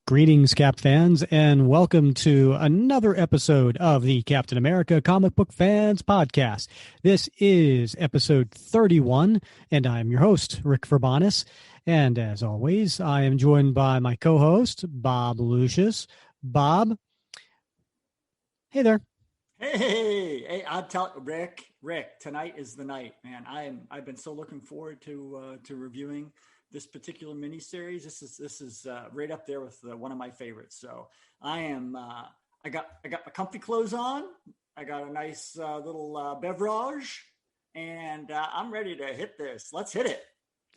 Greetings, Cap fans, and welcome to another episode of the Captain America Comic Book Fans Podcast. This is episode 31, and I'm your host, Rick Verbanis. And as always, I am joined by my co-host, Bob Lucius. Bob, hey there. Hey! I'll tell Rick. Tonight is the night, man. I've been so looking forward to reviewing this particular miniseries. This is right up there with one of my favorites. So I am. I got my comfy clothes on. I got a nice little beverage, and I'm ready to hit this. Let's hit it.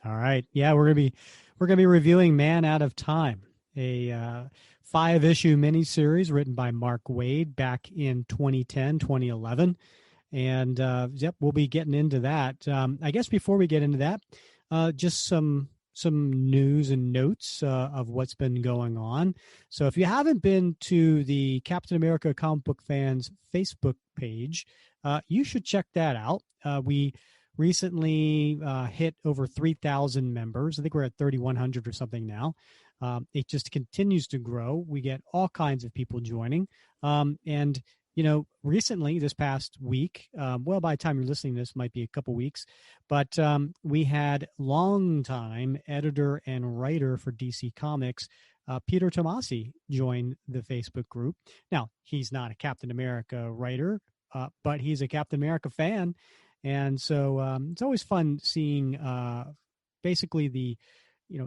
All right. Yeah, we're gonna be reviewing Man Out of Time, a 5-issue miniseries written by Mark Waid back in 2010, 2011. And we'll be getting into that. I guess before we get into that, just some news and notes of what's been going on. So if you haven't been to the Captain America Comic Book Fans Facebook page, you should check that out. We recently hit over 3,000 members. I think we're at 3,100 or something now. It just continues to grow. We get all kinds of people joining. And, recently, this past week, by the time you're listening to this, might be a couple weeks, but we had longtime editor and writer for DC Comics, Peter Tomasi, join the Facebook group. Now, he's not a Captain America writer, but he's a Captain America fan. And so it's always fun seeing basically the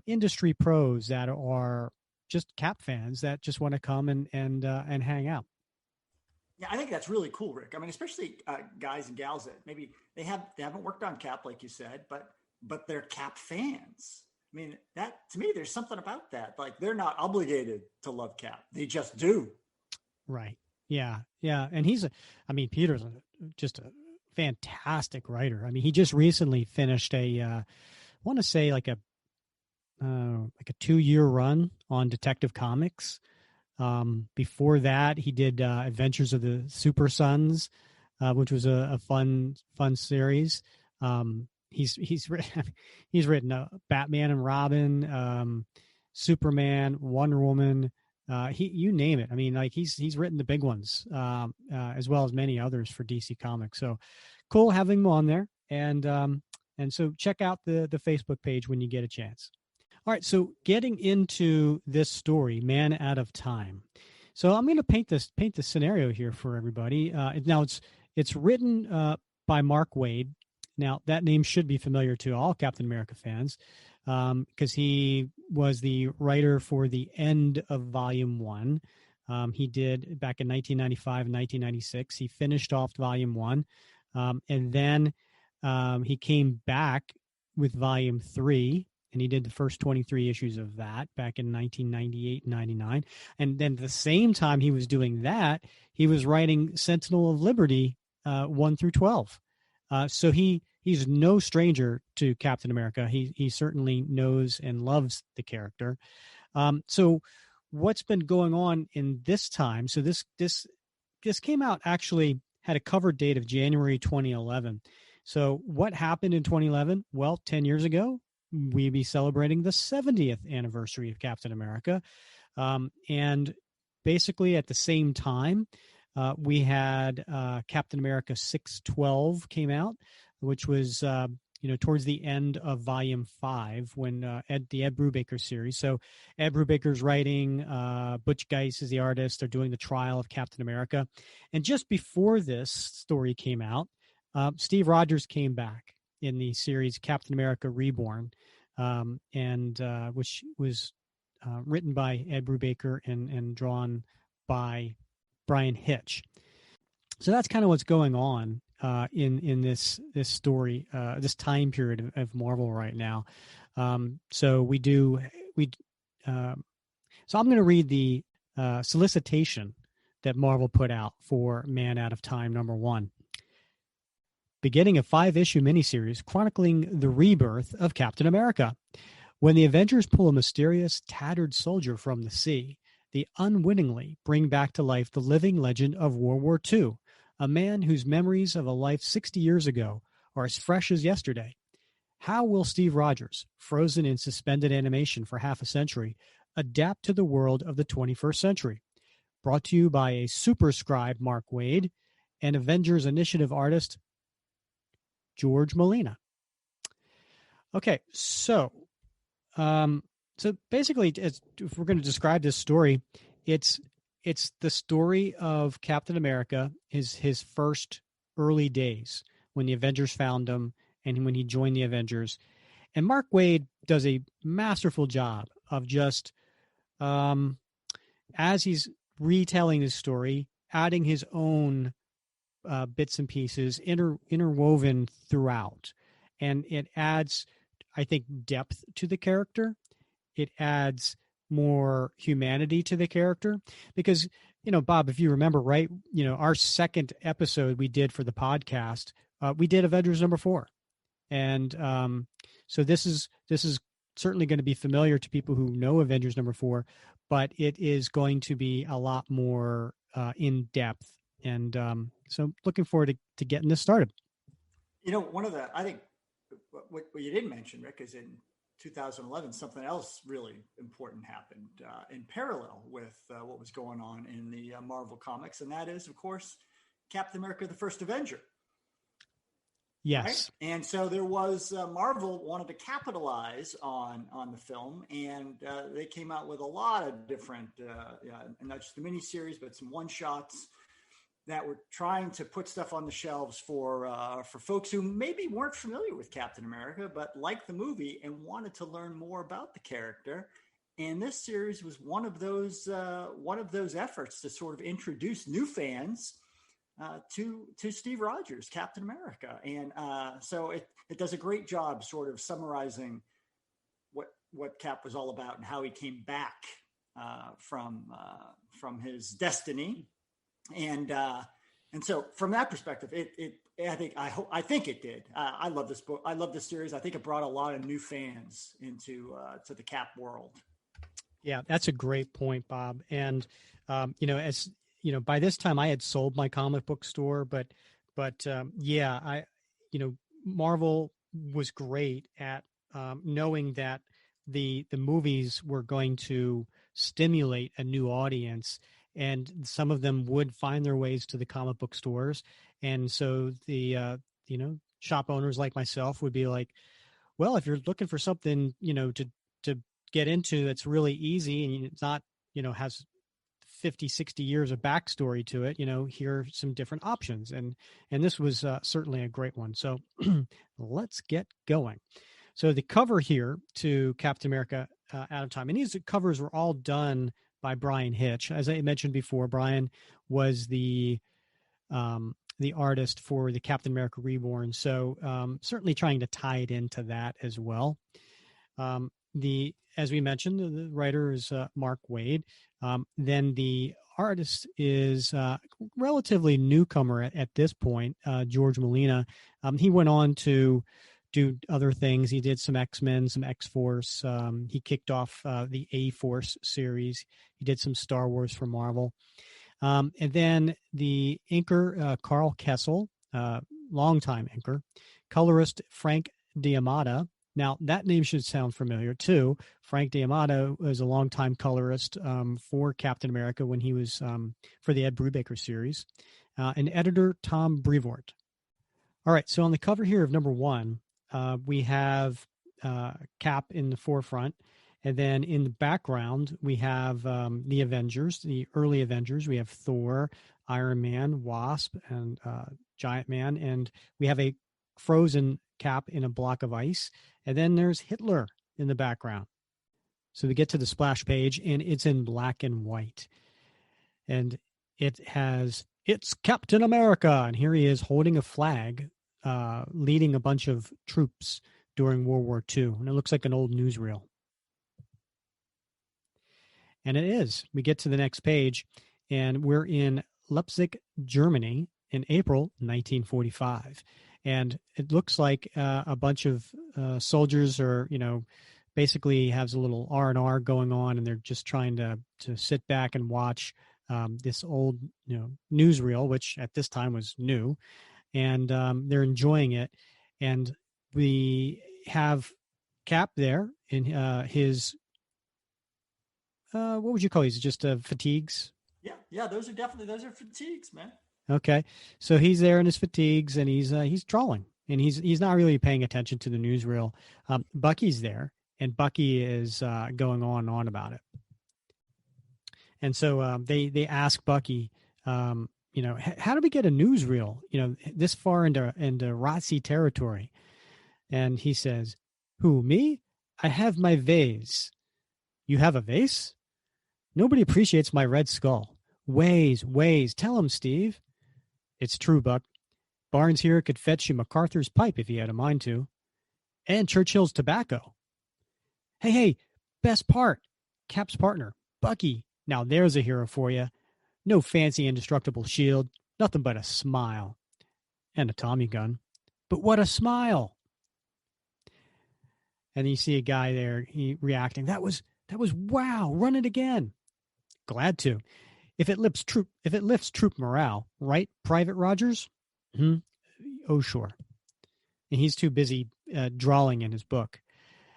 industry pros that are just Cap fans that just want to come and hang out. Yeah, I think that's really cool, Rick. I mean, especially guys and gals that maybe they haven't worked on Cap, like you said, but they're Cap fans. I mean, that to me, there's something about that. Like they're not obligated to love Cap; they just do. Right. Yeah. And Peter's just a fantastic writer. I mean, he just recently finished I want to say like a 2-year run on Detective Comics. Before that, he did Adventures of the Super Sons, which was a fun series. He's written Batman and Robin, Superman, Wonder Woman. You name it. I mean, like he's written the big ones, as well as many others for DC Comics. So cool having him on there. And so check out the Facebook page when you get a chance. All right, so getting into this story, Man Out of Time. So I'm going to paint the scenario here for everybody. Now it's written by Mark Waid. Now that name should be familiar to all Captain America fans because he was the writer for the end of Volume 1. He did back in 1995 and 1996. He finished off Volume 1, and then he came back with Volume 3. And he did the first 23 issues of that back in 1998 and 99. And then the same time he was doing that, he was writing Sentinel of Liberty 1 through 12. So he's no stranger to Captain America. He certainly knows and loves the character. So what's been going on in this time? So this came out, actually had a cover date of January 2011. So what happened in 2011? Well, 10 years ago, we'd be celebrating the 70th anniversary of Captain America. And basically at the same time, we had Captain America 612 came out, which was, towards the end of Volume 5 when the Ed Brubaker series. So Ed Brubaker's writing, Butch Guice is the artist. They're doing the trial of Captain America. And just before this story came out, Steve Rogers came back in the series Captain America Reborn, which was written by Ed Brubaker and drawn by Brian Hitch. So that's kind of what's going on in this story, this time period of Marvel right now. So I'm going to read the solicitation that Marvel put out for Man Out of Time #1. Beginning a 5-issue miniseries chronicling the rebirth of Captain America. When the Avengers pull a mysterious, tattered soldier from the sea, they unwittingly bring back to life the living legend of World War II, a man whose memories of a life 60 years ago are as fresh as yesterday. How will Steve Rogers, frozen in suspended animation for half a century, adapt to the world of the 21st century? Brought to you by a super scribe, Mark Waid, and Avengers Initiative artist, Jorge Molina. Okay, so basically, if we're going to describe this story, it's the story of Captain America, his first early days when the Avengers found him and when he joined the Avengers. And Mark Waid does a masterful job of just, as he's retelling his story, adding his own bits and pieces interwoven throughout. And it adds, I think, depth to the character. It adds more humanity to the character because, Bob, if you remember, right, our second episode we did for the podcast, we did Avengers #4. And so this is certainly going to be familiar to people who know Avengers #4, but it is going to be a lot more in depth. And so looking forward to getting this started. One of the, I think what you didn't mention, Rick, is in 2011, something else really important happened in parallel with what was going on in the Marvel comics. And that is, of course, Captain America, the First Avenger. Yes. Right? And so there was Marvel wanted to capitalize on the film, and they came out with a lot of different, and not just the miniseries, but some one-shots that were trying to put stuff on the shelves for folks who maybe weren't familiar with Captain America, but liked the movie and wanted to learn more about the character. And this series was one of those efforts to sort of introduce new fans to Steve Rogers, Captain America. And so it does a great job sort of summarizing what Cap was all about and how he came back from his destiny. And so from that perspective, I think it did. I love this book. I love this series. I think it brought a lot of new fans into to the Cap world. Yeah, that's a great point, Bob. And as by this time I had sold my comic book store, but Marvel was great at knowing that the movies were going to stimulate a new audience, and some of them would find their ways to the comic book stores. And so the shop owners like myself would be like, well, if you're looking for something to get into that's really easy and it's not has 50, 60 years of backstory to it, here are some different options. And this was certainly a great one. So let's get going. So the cover here to Captain America Out of Time, and these covers were all done by Brian Hitch. As I mentioned before, Brian was the artist for the Captain America Reborn. So certainly trying to tie it into that as well. As we mentioned, the writer is Mark Waid. Then the artist is relatively newcomer at this point, Jorge Molina. He went on to do other things. He did some X-Men, some X-Force. He kicked off the A-Force series. He did some Star Wars for Marvel. And then the inker, Carl Kessel, longtime inker, colorist Frank D'Amata. Now, that name should sound familiar, too. Frank D'Amato was a longtime colorist for Captain America when he was for the Ed Brubaker series. And editor Tom Brevoort. All right, so on the cover here of #1, we have Cap in the forefront. And then in the background, we have the Avengers, the early Avengers. We have Thor, Iron Man, Wasp, and Giant Man. And we have a frozen Cap in a block of ice. And then there's Hitler in the background. So we get to the splash page, and it's in black and white. And it's Captain America. And here he is holding a flag, leading a bunch of troops during World War II. And it looks like an old newsreel. And it is. We get to the next page, and we're in Leipzig, Germany in April 1945. And it looks like a bunch of soldiers are, basically has a little R&R going on, and they're just trying to sit back and watch this old, newsreel, which at this time was new, and they're enjoying it. And have Cap there in his, what would you call these? Just fatigues? Yeah. Those are fatigues, man. Okay, so he's there in his fatigues, and he's trolling, and he's not really paying attention to the newsreel. Bucky's there, and Bucky is going on and on about it. And so they ask Bucky, how do we get a newsreel, this far into Rotzi territory? And he says, "Who, me? I have my vase." "You have a vase? Nobody appreciates my red skull." Ways. Tell him, Steve." "It's true, Buck. Barnes here could fetch you MacArthur's pipe if he had a mind to. And Churchill's tobacco." Hey, best part. Cap's partner, Bucky. Now there's a hero for you. No fancy indestructible shield. Nothing but a smile. And a Tommy gun. But what a smile. And you see a guy there, he reacting. That was wow. Run it again. Glad to. If it lifts troop morale, right, Private Rogers? Oh, sure. And he's too busy drawing in his book.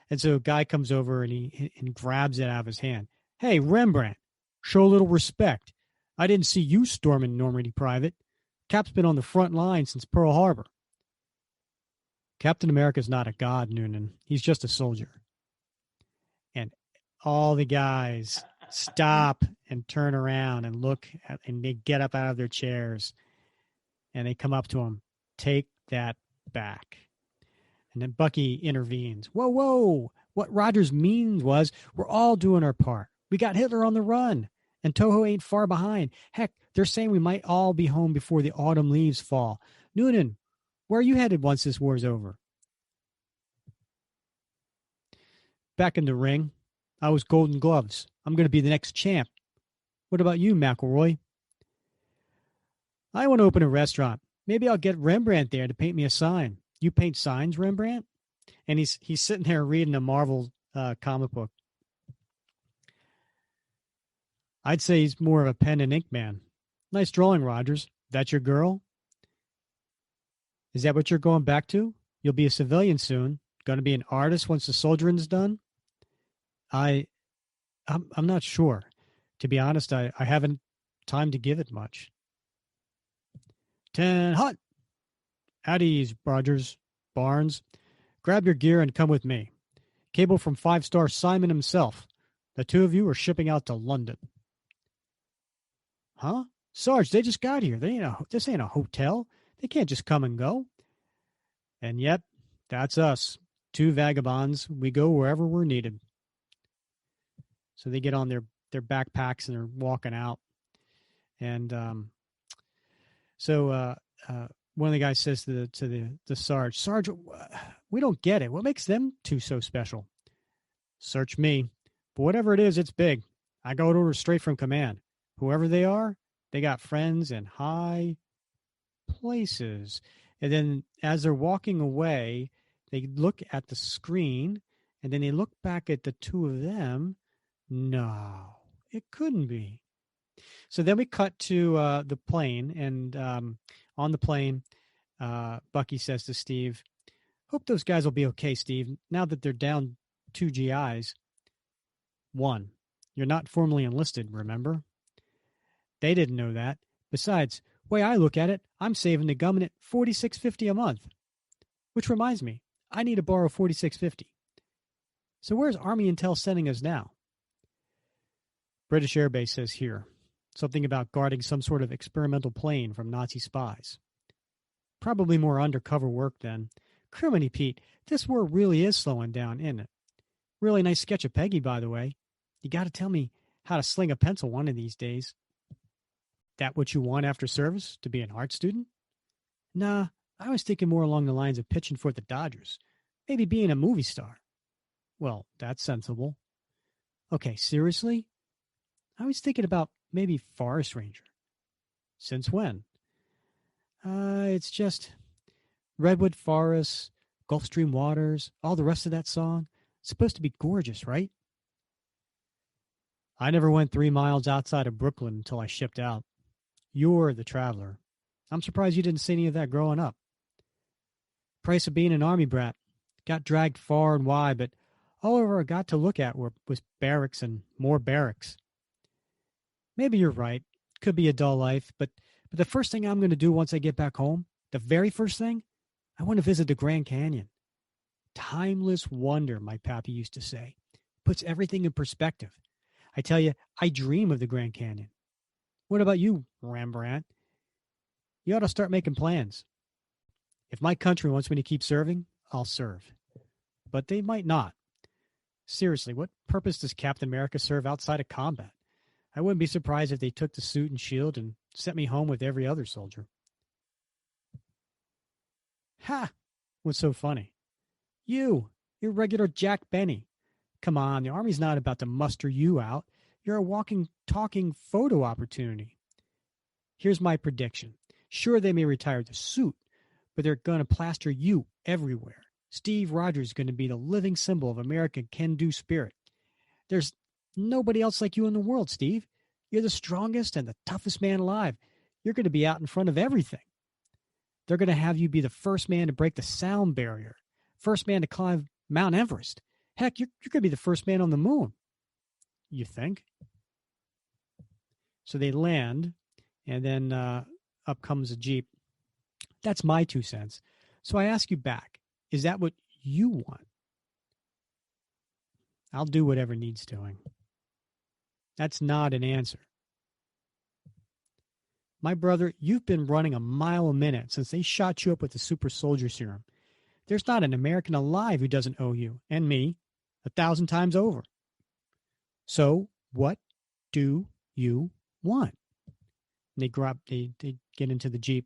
And so a guy comes over and he grabs it out of his hand. "Hey, Rembrandt, show a little respect. I didn't see you storming Normandy, Private. Cap's been on the front line since Pearl Harbor." "Captain America's not a god, Noonan. He's just a soldier." And all the guys stop and turn around and look and they get up out of their chairs and they come up to him. "Take that back." And then Bucky intervenes. Whoa. What Rogers means was we're all doing our part. We got Hitler on the run, and Toho ain't far behind. Heck, they're saying we might all be home before the autumn leaves fall. Noonan, where are you headed once this war's over? "Back in the ring. I was Golden Gloves. I'm going to be the next champ. What about you, McElroy?" "I want to open a restaurant. Maybe I'll get Rembrandt there to paint me a sign." "You paint signs, Rembrandt?" And he's sitting there reading a Marvel comic book. "I'd say he's more of a pen and ink man." "Nice drawing, Rogers. That your girl?" "Is that what you're going back to? You'll be a civilian soon. Going to be an artist once the soldiering's done?" I'm not sure. To be honest, I haven't time to give it much." 10 hot. At ease, Rogers. Barnes, grab your gear and come with me. Cable from 5-star Simon himself. The two of you are shipping out to London." "Huh? Sarge, they just got here. This ain't a hotel. They can't just come and go." "And yet, that's us. Two vagabonds. We go wherever we're needed." So they get on their backpacks and they're walking out. And so one of the guys says to the Sarge, "Sarge, we don't get it. What makes them two so special?" "Search me. But whatever it is, it's big. I got orders straight from command. Whoever they are, they got friends in high places." And then as they're walking away, they look at the screen and then they look back at the two of them. No, it couldn't be. So then we cut to the plane, and on the plane, Bucky says to Steve, "Hope those guys will be okay, Steve, now that they're down 2 GIs. 1, you're not formally enlisted, remember?" They didn't know that. Besides, way I look at it, I'm saving the government $46.50 a month. Which reminds me, I need to borrow $46.50. So where's Army Intel sending us now? British Air Base says here. Something about guarding some sort of experimental plane from Nazi spies. Probably more undercover work then. Criminy Pete, this war really is slowing down, isn't it? Really nice sketch of Peggy, by the way. You got to tell me how to sling a pencil one of these days. That what you want after service, to be an art student? Nah, I was thinking more along the lines of pitching for the Dodgers. Maybe being a movie star. Well, that's sensible. Okay, seriously? I was thinking about maybe forest ranger. Since when? It's just redwood forests, Gulf Stream waters, all the rest of that song. It's supposed to be gorgeous, right? I never went 3 miles outside of Brooklyn until I shipped out. You're the traveler. I'm surprised you didn't see any of that growing up. Price of being an army brat. Got dragged far and wide, but all I ever got to look at was barracks and more barracks. Maybe you're right. Could be a dull life, but the first thing I'm going to do once I get back home, the very first thing, I want to visit the Grand Canyon. Timeless wonder, my pappy used to say. Puts everything in perspective. I tell you, I dream of the Grand Canyon. What about you, Rembrandt? You ought to start making plans. If my country wants me to keep serving, I'll serve. But they might not. Seriously, what purpose does Captain America serve outside of combat? I wouldn't be surprised if they took the suit and shield and sent me home with every other soldier. Ha! What's so funny? You're regular Jack Benny. Come on, the Army's not about to muster you out. You're a walking, talking photo opportunity. Here's my prediction. Sure, they may retire the suit, but they're going to plaster you everywhere. Steve Rogers is going to be the living symbol of American can-do spirit. There's nobody else like you in the world, Steve. You're the strongest and the toughest man alive. You're going to be out in front of everything. They're going to have you be the first man to break the sound barrier, first man to climb Mount Everest. Heck, you're going to be the first man on the moon. You think? So they land, and then up comes a Jeep. That's my 2 cents. So I ask you back, is that what you want? I'll do whatever needs doing. That's not an answer. My brother, you've been running a mile a minute since they shot you up with the super soldier serum. There's not an American alive who doesn't owe you, and me, 1,000 times over. So what do you want? And they get into the Jeep.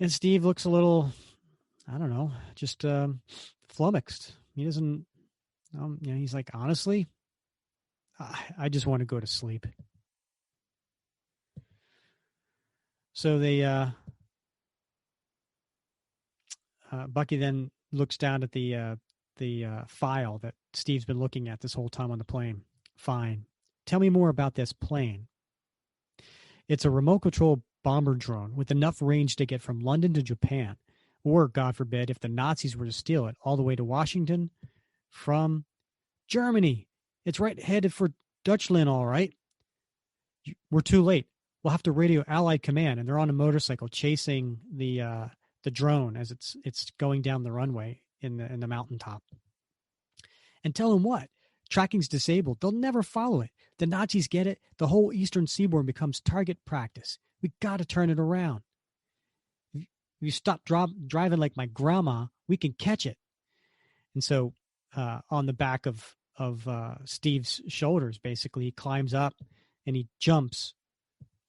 And Steve looks a little, I don't know, just flummoxed. He doesn't, he's like, honestly, I just want to go to sleep. So they, Bucky then looks down at the file that Steve's been looking at this whole time on the plane. Fine. Tell me more about this plane. It's a remote control bomber drone with enough range to get from London to Japan, or, God forbid, if the Nazis were to steal it, all the way to Washington from Germany. It's right headed for Deutschland, all right. We're too late. We'll have to radio Allied command, and they're on a motorcycle chasing the drone as it's going down the runway in the mountaintop. And tell them what? Tracking's disabled. They'll never follow it. The Nazis get it. The whole eastern seaboard becomes target practice. We got to turn it around. If you stop driving like my grandma, we can catch it. And so on the back of Steve's shoulders, basically, he climbs up and he jumps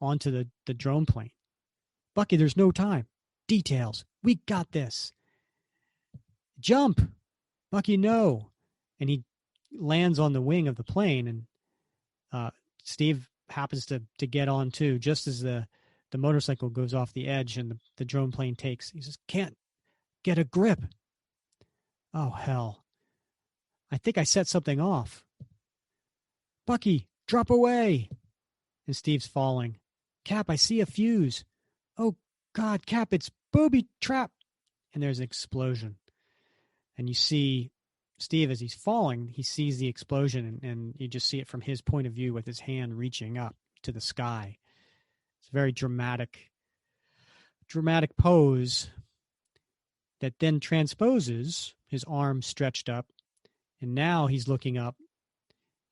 onto the drone plane. Bucky, there's no time. Details. We got this. Jump. Bucky, no. And he lands on the wing of the plane, and Steve happens to get on too, just as the motorcycle goes off the edge and the drone plane takes. He says, can't get a grip. Oh, hell. I think I set something off. Bucky, drop away. And Steve's falling. Cap, I see a fuse. Oh, God, Cap, it's booby trap. And there's an explosion. And you see Steve, as he's falling, he sees the explosion, and you just see it from his point of view with his hand reaching up to the sky. It's a very dramatic pose that then transposes his arm stretched up, and now he's looking up,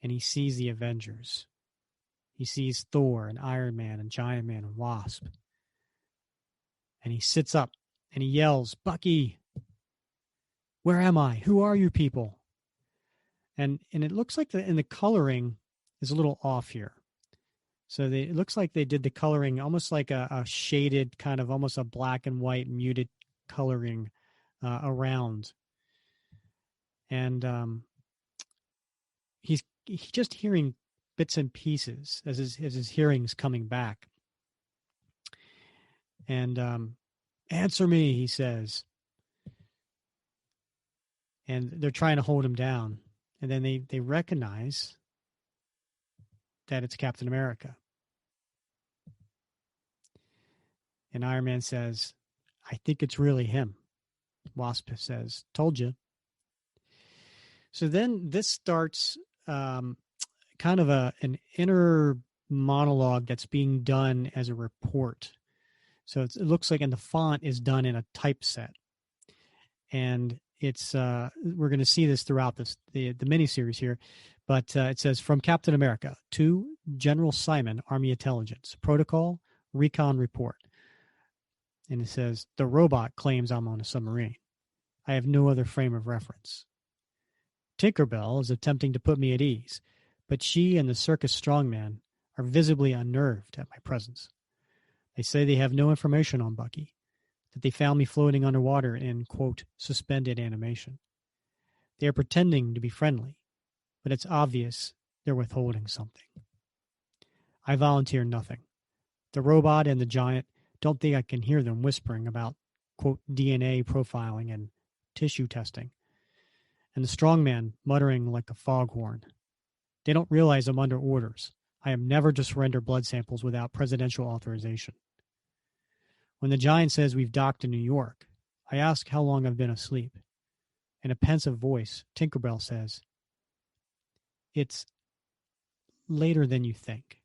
and he sees the Avengers. He sees Thor and Iron Man and Giant Man and Wasp. And he sits up, and he yells, Bucky, where am I? Who are you people? And it looks like the coloring is a little off here. So it looks like they did the coloring almost like a shaded kind of almost a black and white muted coloring around. And he's just hearing bits and pieces as his hearing's coming back. And answer me, he says. And they're trying to hold him down. And then they recognize that it's Captain America. And Iron Man says, I think it's really him. Wasp says, "Told you." So then this starts kind of an inner monologue that's being done as a report. So it looks like, and the font is done in a typeset, and it's we're going to see this throughout the miniseries here, but it says, from Captain America to General Simon, Army Intelligence, Protocol, Recon Report. And it says, the robot claims I'm on a submarine. I have no other frame of reference. Tinkerbell is attempting to put me at ease, but she and the circus strongman are visibly unnerved at my presence. They say they have no information on Bucky, that they found me floating underwater in, quote, suspended animation. They are pretending to be friendly, but it's obvious they're withholding something. I volunteer nothing. The robot and the giant don't think I can hear them whispering about, quote, DNA profiling and tissue testing, and the strongman muttering like a foghorn. They don't realize I'm under orders. I am never to surrender blood samples without presidential authorization. When the giant says we've docked in New York, I ask how long I've been asleep. In a pensive voice, Tinkerbell says, it's later than you think.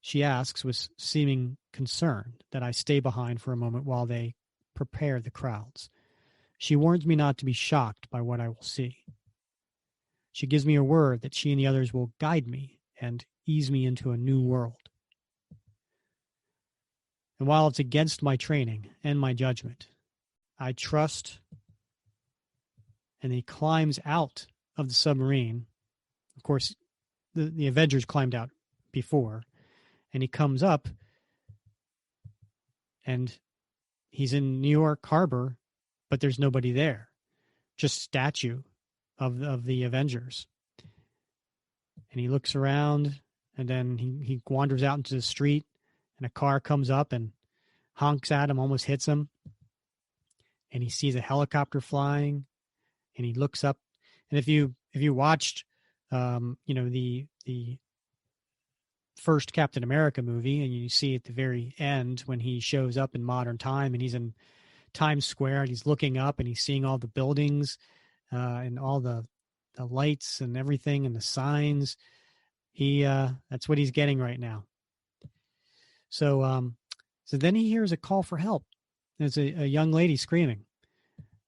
She asks with seeming concern that I stay behind for a moment while they prepare the crowds. She warns me not to be shocked by what I will see. She gives me her word that she and the others will guide me and ease me into a new world. And while it's against my training and my judgment, I trust. And he climbs out of the submarine. Of course, the Avengers climbed out before. And he comes up, and he's in New York Harbor, but there's nobody there. Just statue of the Avengers. And he looks around, and then he wanders out into the street, and a car comes up and honks at him, almost hits him. And he sees a helicopter flying, and he looks up. And if you watched, the first Captain America movie, and you see at the very end when he shows up in modern time, and he's in Times Square, and he's looking up, and he's seeing all the buildings and all the lights and everything and the signs. That's what he's getting right now. So then he hears a call for help. There's a young lady screaming.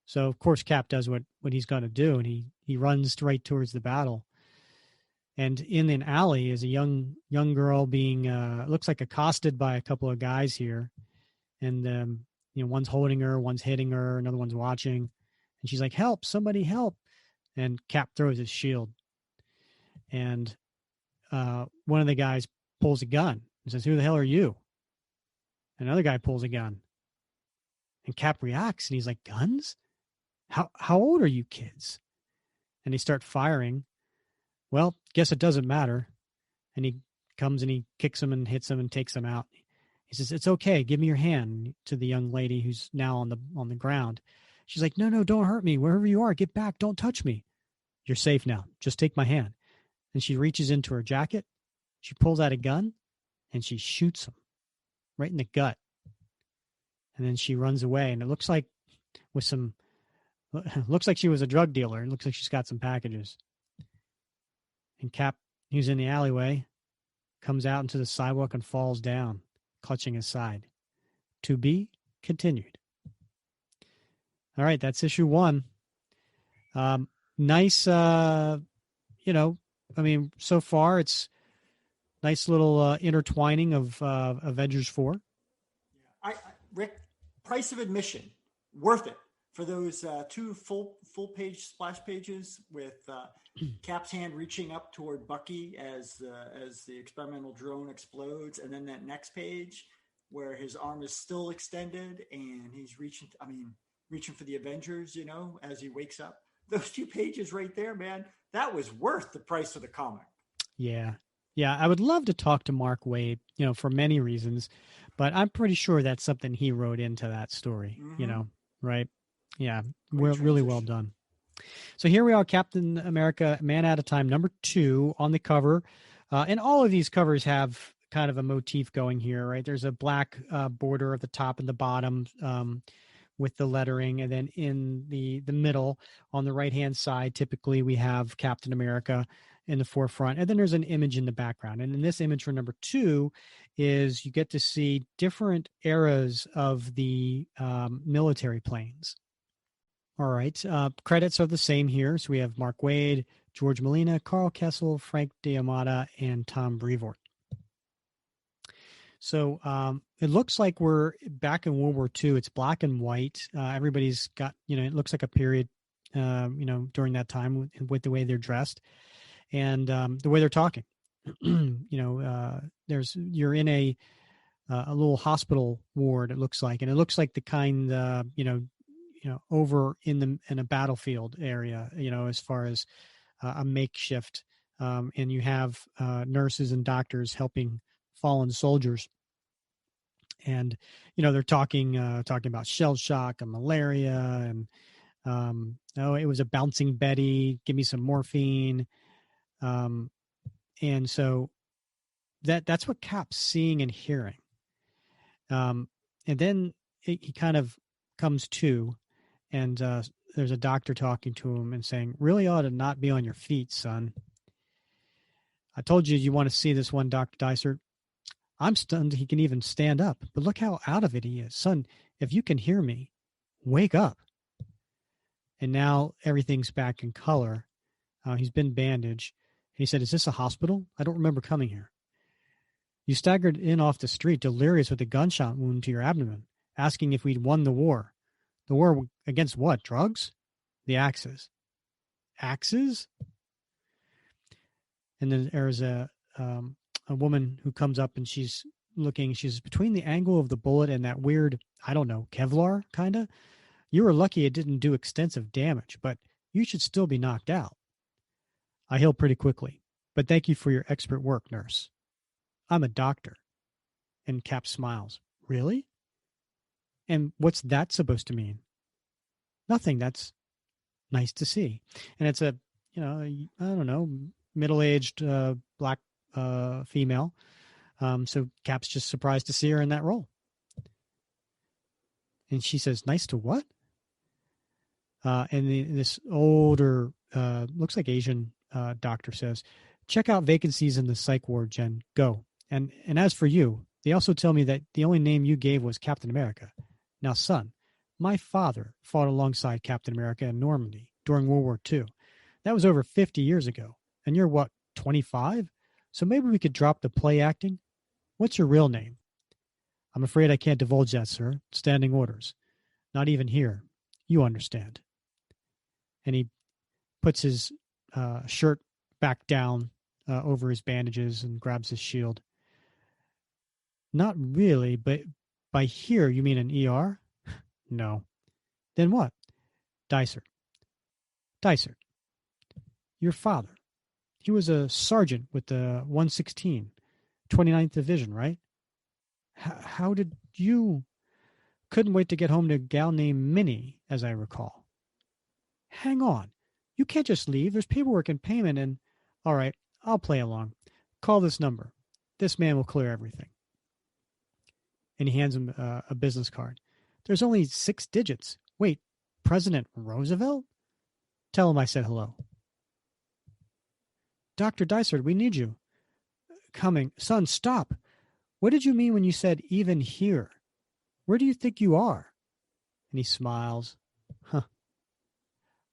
So of course Cap does what he's going to do, and he runs right towards the battle. And in an alley is a young girl being looks like accosted by a couple of guys here, and one's holding her, one's hitting her, another one's watching, and she's like, "Help! Somebody help!" And Cap throws his shield, and one of the guys pulls a gun and says, "Who the hell are you?" Another guy pulls a gun, and Cap reacts, and he's like, "Guns? How old are you kids?" And they start firing. Well, guess it doesn't matter. And he comes and he kicks him and hits him and takes him out. He says, "It's okay. Give me your hand," to the young lady who's now on the ground. She's like, No, don't hurt me. Wherever you are, get back. Don't touch me. You're safe now. Just take my hand. And she reaches into her jacket. She pulls out a gun and she shoots him right in the gut. And then she runs away. And it looks like she was a drug dealer. It looks like she's got some packages. And Cap, who's in the alleyway, comes out into the sidewalk and falls down, clutching his side. To be continued. All right, that's issue 1. Nice, so far it's nice little intertwining of Avengers 4. Rick, price of admission, worth it for those 2 full page splash pages with Cap's hand reaching up toward Bucky as the experimental drone explodes, and then that next page where his arm is still extended and he's reaching for the Avengers, as he wakes up. Those 2 pages right there, man, that was worth the price of the comic. Yeah. I would love to talk to Mark Waid, for many reasons, but I'm pretty sure that's something he wrote into that story, right? Yeah, really well done. So here we are, Captain America, Man at a Time, number 2 on the cover. And all of these covers have kind of a motif going here, right? There's a black border at the top and the bottom with the lettering. And then in the middle on the right-hand side, typically we have Captain America in the forefront. And then there's an image in the background. And in this image for number 2 is you get to see different eras of the military planes. All right. Credits are the same here. So we have Mark Waid, Jorge Molina, Carl Kessel, Frank D'Amata, and Tom Brevoort. So it looks like we're back in World War II. It's black and white. Everybody's got, it looks like a period, during that time with the way they're dressed and the way they're talking. You're in a little hospital ward, it looks like, and it looks like the kind, over in a battlefield area, as far as a makeshift, and you have nurses and doctors helping fallen soldiers, and they're talking about shell shock and malaria, and it was a bouncing Betty, give me some morphine, and so that's what Cap's seeing and hearing, and then he kind of comes to. And there's a doctor talking to him and saying, really ought to not be on your feet, son. I told you want to see this one, Dr. Dysart. I'm stunned he can even stand up, but look how out of it he is. Son, if you can hear me, wake up. And now everything's back in color. He's been bandaged. He said, is this a hospital? I don't remember coming here. You staggered in off the street, delirious with a gunshot wound to your abdomen, asking if we'd won the war. The war against what? Drugs? The Axis. Axes? And then there's a woman who comes up and she's looking. She's between the angle of the bullet and that weird, I don't know, Kevlar, kind of. You were lucky it didn't do extensive damage, but you should still be knocked out. I healed pretty quickly, but thank you for your expert work, nurse. I'm a doctor. And Cap smiles. Really? And what's that supposed to mean? Nothing. That's nice to see. And it's a, I don't know, middle-aged black female. So Cap's just surprised to see her in that role. And she says, nice to what? And this older, looks like Asian doctor says, check out vacancies in the psych ward, Jen. Go. And as for you, they also tell me that the only name you gave was Captain America. Now, son, my father fought alongside Captain America in Normandy during World War II. That was over 50 years ago. And you're what, 25? So maybe we could drop the play acting? What's your real name? I'm afraid I can't divulge that, sir. Standing orders. Not even here. You understand. And he puts his shirt back down over his bandages and grabs his shield. Not really, but by here you mean an ER? No. Then what? Dysart. Dysart. Your father. He was a sergeant with the 116, 29th Division, right? How did you... Couldn't wait to get home to a gal named Minnie, as I recall. Hang on. You can't just leave. There's paperwork and payment and... All right, I'll play along. Call this number. This man will clear everything. And he hands him a business card. There's only 6 digits. Wait, President Roosevelt? Tell him I said hello. Dr. Dysart, we need you. Coming. Son, stop. What did you mean when you said even here? Where do you think you are? And he smiles. Huh.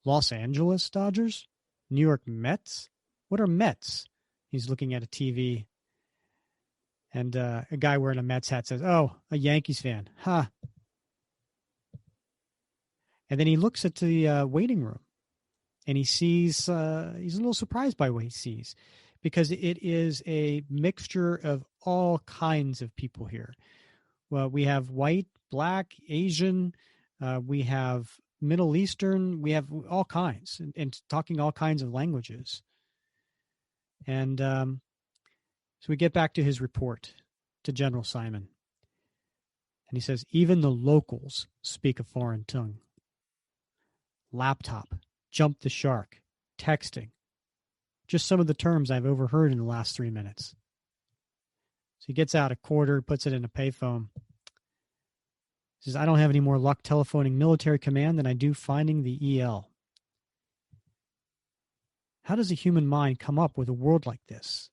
Los Angeles Dodgers? New York Mets? What are Mets? He's looking at a TV. And a guy wearing a Mets hat says, oh, a Yankees fan. Huh. And then he looks at the waiting room. And he sees, he's a little surprised by what he sees. Because it is a mixture of all kinds of people here. Well, we have white, black, Asian. We have Middle Eastern. We have all kinds. And talking all kinds of languages. And... So we get back to his report to General Simon. And he says, even the locals speak a foreign tongue. Laptop, jump the shark, texting. Just some of the terms I've overheard in the last 3 minutes. So he gets out a quarter, puts it in a payphone. He says, I don't have any more luck telephoning military command than I do finding the EL. How does a human mind come up with a world like this?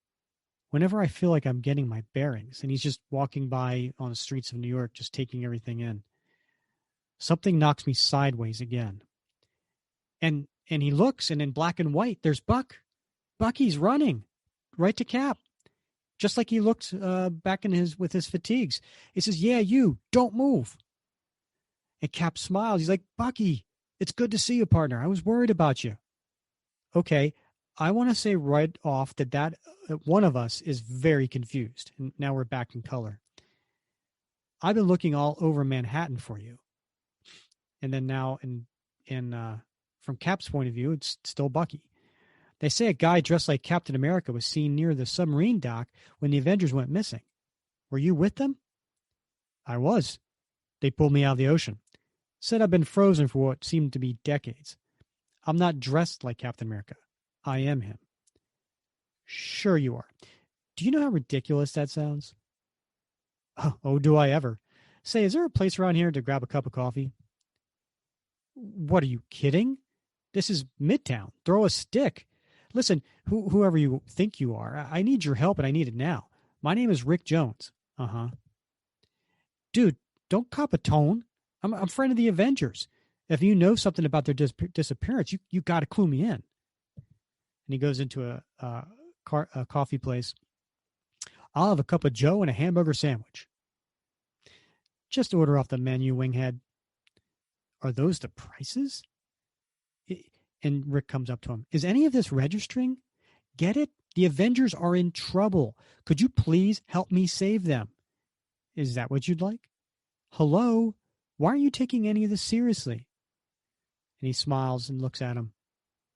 Whenever I feel like I'm getting my bearings, and he's just walking by on the streets of New York, just taking everything in, something knocks me sideways again. And he looks, and in black and white, there's Buck. Bucky's running right to Cap, just like he looked back with his fatigues. He says, yeah, you, don't move. And Cap smiles. He's like, Bucky, it's good to see you, partner. I was worried about you. Okay, I want to say right off that one of us is very confused. And now we're back in color. I've been looking all over Manhattan for you. And then now from Cap's point of view, it's still Bucky. They say a guy dressed like Captain America was seen near the submarine dock when the Avengers went missing. Were you with them? I was. They pulled me out of the ocean. Said I've been frozen for what seemed to be decades. I'm not dressed like Captain America. I am him. Sure you are. Do you know how ridiculous that sounds? Oh, do I ever. Say, is there a place around here to grab a cup of coffee? What, are you kidding? This is Midtown. Throw a stick. Listen, whoever you think you are, I need your help and I need it now. My name is Rick Jones. Uh-huh. Dude, don't cop a tone. I'm a friend of the Avengers. If you know something about their disappearance, you got to clue me in. And he goes into a coffee place. I'll have a cup of Joe and a hamburger sandwich. Just order off the menu, Winghead. Are those the prices? And Rick comes up to him. Is any of this registering? Get it? The Avengers are in trouble. Could you please help me save them? Is that what you'd like? Hello? Why aren't you taking any of this seriously? And he smiles and looks at him.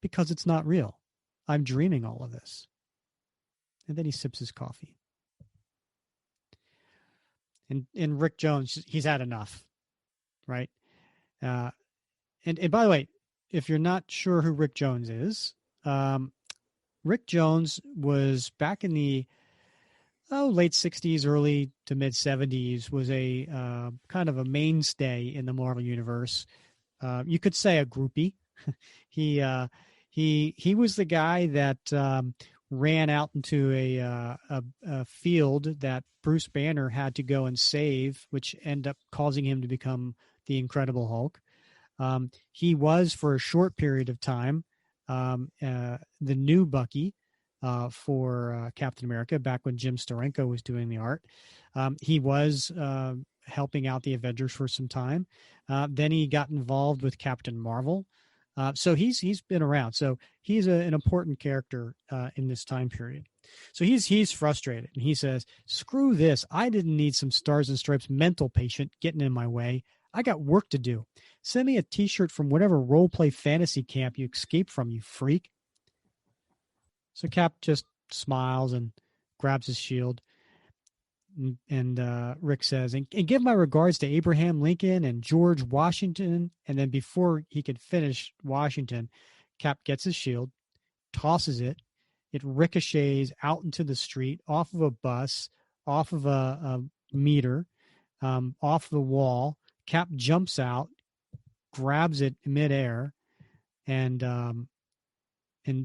Because it's not real. I'm dreaming all of this. And then he sips his coffee. And Rick Jones, he's had enough, right? And by the way, if you're not sure who Rick Jones is, Rick Jones was back in the late 60s, early to mid 70s, was a kind of a mainstay in the Marvel Universe. You could say a groupie. He was the guy that ran out into a field that Bruce Banner had to go and save, which ended up causing him to become the Incredible Hulk. He was, for a short period of time, the new Bucky for Captain America back when Jim Steranko was doing the art. He was helping out the Avengers for some time. Then he got involved with Captain Marvel. So he's been around. So he's an important character in this time period. So he's frustrated, and he says, "Screw this! I didn't need some Stars and Stripes mental patient getting in my way. I got work to do. Send me a T-shirt from whatever role-play fantasy camp you escaped from, you freak." So Cap just smiles and grabs his shield. And Rick says, and give my regards to Abraham Lincoln and George Washington. And then before he could finish Washington, Cap gets his shield, tosses it. It ricochets out into the street, off of a bus, off of a meter, off the wall. Cap jumps out, grabs it midair, and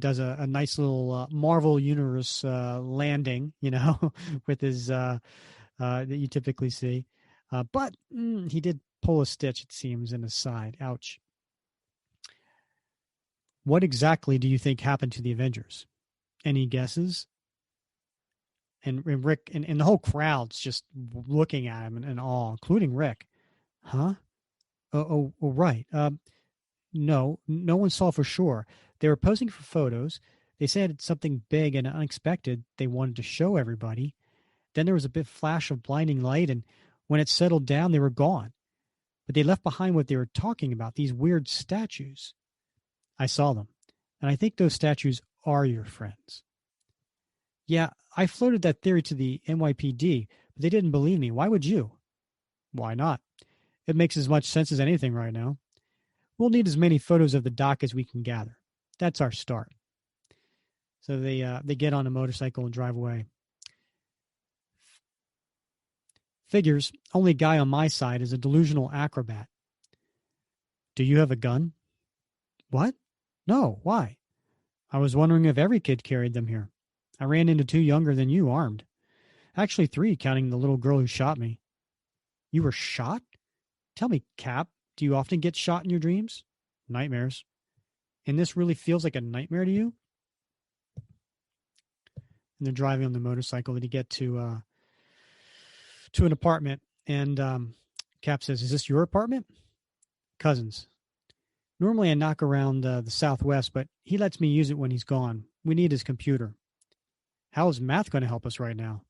does a nice little Marvel Universe landing, with his that you typically see. But he did pull a stitch, it seems, in his side. Ouch. What exactly do you think happened to the Avengers? Any guesses? And Rick and the whole crowd's just looking at him in awe, including Rick. Huh? Oh, right. No one saw for sure. They were posing for photos. They said it's something big and unexpected they wanted to show everybody. Then there was a big flash of blinding light, and when it settled down, they were gone. But they left behind what they were talking about, these weird statues. I saw them, and I think those statues are your friends. Yeah, I floated that theory to the NYPD, but they didn't believe me. Why would you? Why not? It makes as much sense as anything right now. We'll need as many photos of the dock as we can gather. That's our start. So they get on a motorcycle and drive away. Figures, only guy on my side is a delusional acrobat. Do you have a gun? What? No, why? I was wondering if every kid carried them here. I ran into 2 younger than you armed. Actually 3, counting the little girl who shot me. You were shot? Tell me, Cap, do you often get shot in your dreams? Nightmares. And this really feels like a nightmare to you? And they're driving on the motorcycle to get to an apartment. And Cap says, "Is this your apartment?" Cousins. Normally I knock around the Southwest, but he lets me use it when he's gone. We need his computer. How is math going to help us right now?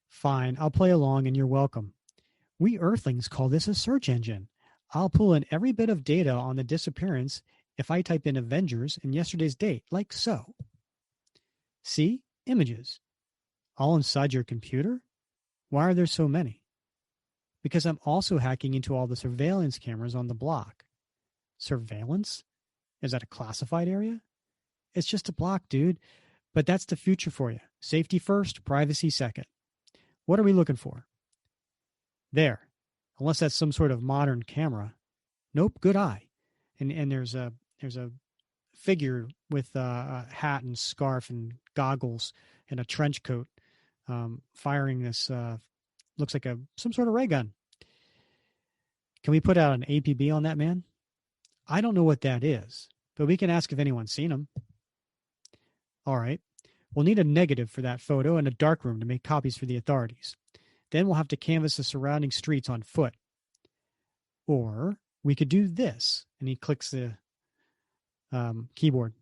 Fine, I'll play along and you're welcome. We Earthlings call this a search engine. I'll pull in every bit of data on the disappearance if I type in Avengers and yesterday's date, like so. See? Images. All inside your computer? Why are there so many? Because I'm also hacking into all the surveillance cameras on the block. Surveillance? Is that a classified area? It's just a block, dude. But that's the future for you. Safety first, privacy second. What are we looking for? There. Unless that's some sort of modern camera. Nope, good eye. And there's a figure with a hat and scarf and goggles and a trench coat firing this looks like some sort of ray gun. Can we put out an APB on that man? I don't know what that is, but we can ask if anyone's seen him. All right. We'll need a negative for that photo and a darkroom to make copies for the authorities. Then we'll have to canvass the surrounding streets on foot. Or we could do this. And he clicks the keyboard.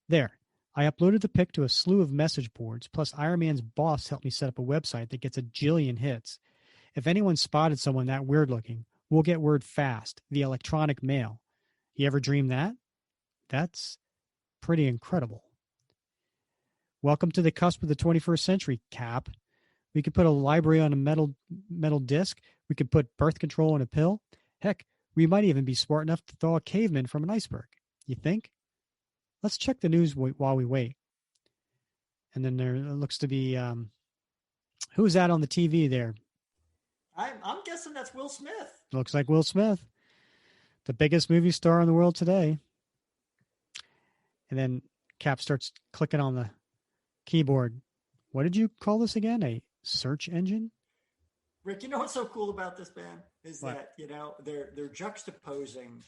There. I uploaded the pic to a slew of message boards, plus Iron Man's boss helped me set up a website that gets a jillion hits. If anyone spotted someone that weird looking, we'll get word fast via electronic mail. You ever dream that? That's pretty incredible. Welcome to the cusp of the 21st century, Cap. We could put a library on a metal disc. We could put birth control in a pill. Heck, we might even be smart enough to throw a caveman from an iceberg. You think? Let's check the news while we wait. And then there looks to be who's that on the TV there? I'm guessing that's Will Smith. Looks like Will Smith, the biggest movie star in the world today. And then Cap starts clicking on the keyboard. What did you call this again? A search engine? Rick, you know what's so cool about this, man, is what? that, they're juxtaposing,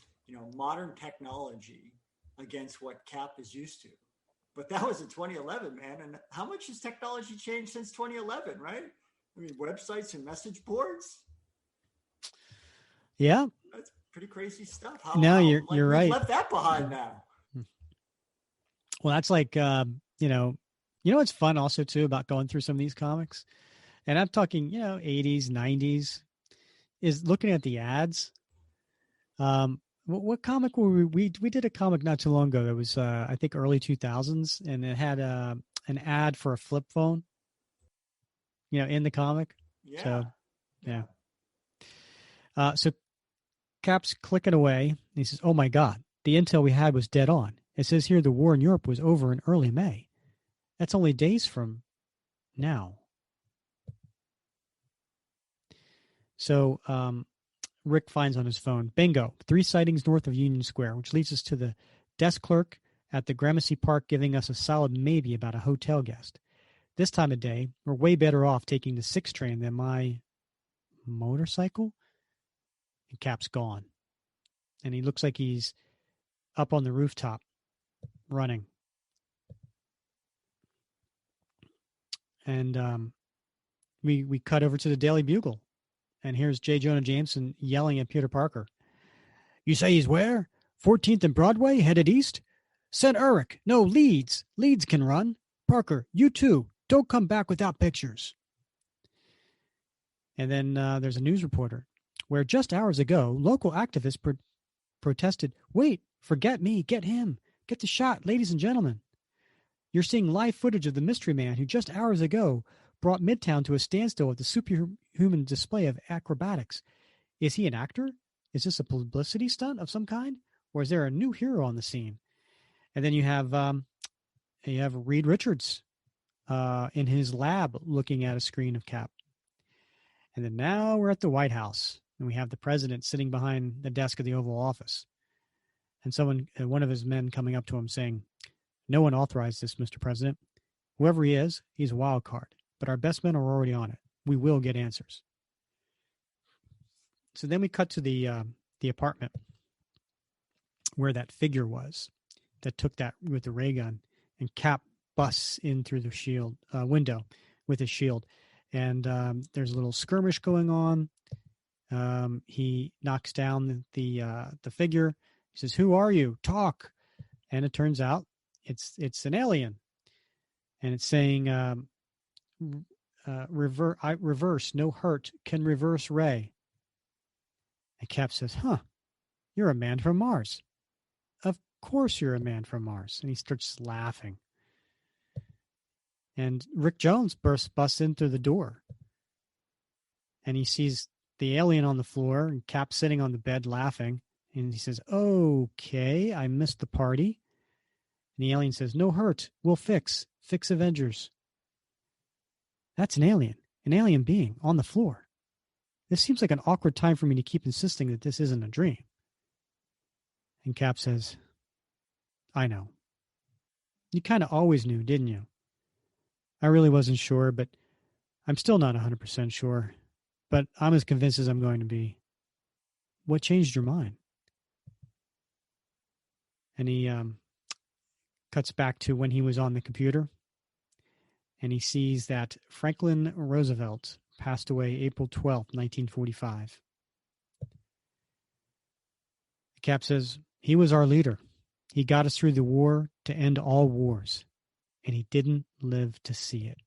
modern technology against what Cap is used to. But that was in 2011, man. And how much has technology changed since 2011, right? I mean, websites and message boards. Yeah. That's pretty crazy stuff. You're right. Left that behind now. Well, that's like, what's fun also too about going through some of these comics, and I'm talking, 80s, 90s, is looking at the ads. What comic were we did a comic not too long ago that was I think early 2000s, and it had an ad for a flip phone, in the comic. Yeah. So, yeah. So Cap's clicking away, and he says, "Oh my God, the intel we had was dead on. It says here the war in Europe was over in early May. That's only days from now." So Rick finds on his phone, bingo, 3 sightings north of Union Square, which leads us to the desk clerk at the Gramercy Park giving us a solid maybe about a hotel guest. This time of day, we're way better off taking the 6 train than my motorcycle. And Cap's gone. And he looks like he's up on the rooftop running. And we cut over to the Daily Bugle. And here's J. Jonah Jameson yelling at Peter Parker. "You say he's where? 14th and Broadway, headed east? Send Urich. No, Leeds. Leeds can run. Parker, you too. Don't come back without pictures." And then there's a news reporter where just hours ago, local activists protested, "Wait, forget me, get him. Get the shot, ladies and gentlemen." You're seeing live footage of the mystery man who just hours ago brought Midtown to a standstill with a superhuman display of acrobatics. Is he an actor? Is this a publicity stunt of some kind? Or is there a new hero on the scene? And then you have Reed Richards in his lab looking at a screen of Cap. And then now we're at the White House, and we have the president sitting behind the desk of the Oval Office. And one of his men coming up to him saying, "No one authorized this, Mr. President. Whoever he is, he's a wild card. But our best men are already on it. We will get answers." So then we cut to the apartment where that figure was that took that with the ray gun, and Cap busts in through the window with his shield. And there's a little skirmish going on. He knocks down the figure. He says, "Who are you? Talk." And it turns out it's an alien, and it's saying, reverse, no hurt, can reverse ray. And Cap says, "Huh, you're a man from Mars. Of course you're a man from Mars." And he starts laughing. And Rick Jones busts in through the door. And he sees the alien on the floor and Cap sitting on the bed laughing. And he says, "Okay, I missed the party." And the alien says, "No hurt. We'll fix Avengers." That's an alien being on the floor. This seems like an awkward time for me to keep insisting that this isn't a dream. And Cap says, "I know. You kind of always knew, didn't you? I really wasn't sure, but I'm still not 100% sure. But I'm as convinced as I'm going to be. What changed your mind?" And he cuts back to when he was on the computer. And he sees that Franklin Roosevelt passed away April 12th, 1945. Cap says, "He was our leader. He got us through the war to end all wars. And he didn't live to see it.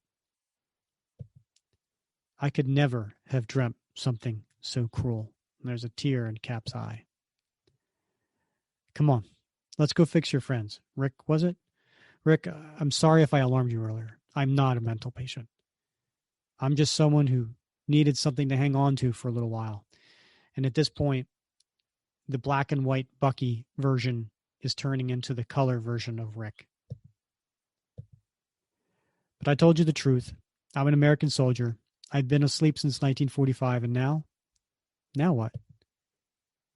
I could never have dreamt something so cruel." And there's a tear in Cap's eye. "Come on, let's go fix your friends. Rick, was it? Rick, I'm sorry if I alarmed you earlier. I'm not a mental patient. I'm just someone who needed something to hang on to for a little while." And at this point, the black and white Bucky version is turning into the color version of Rick. "But I told you the truth. I'm an American soldier. I've been asleep since 1945, and now what?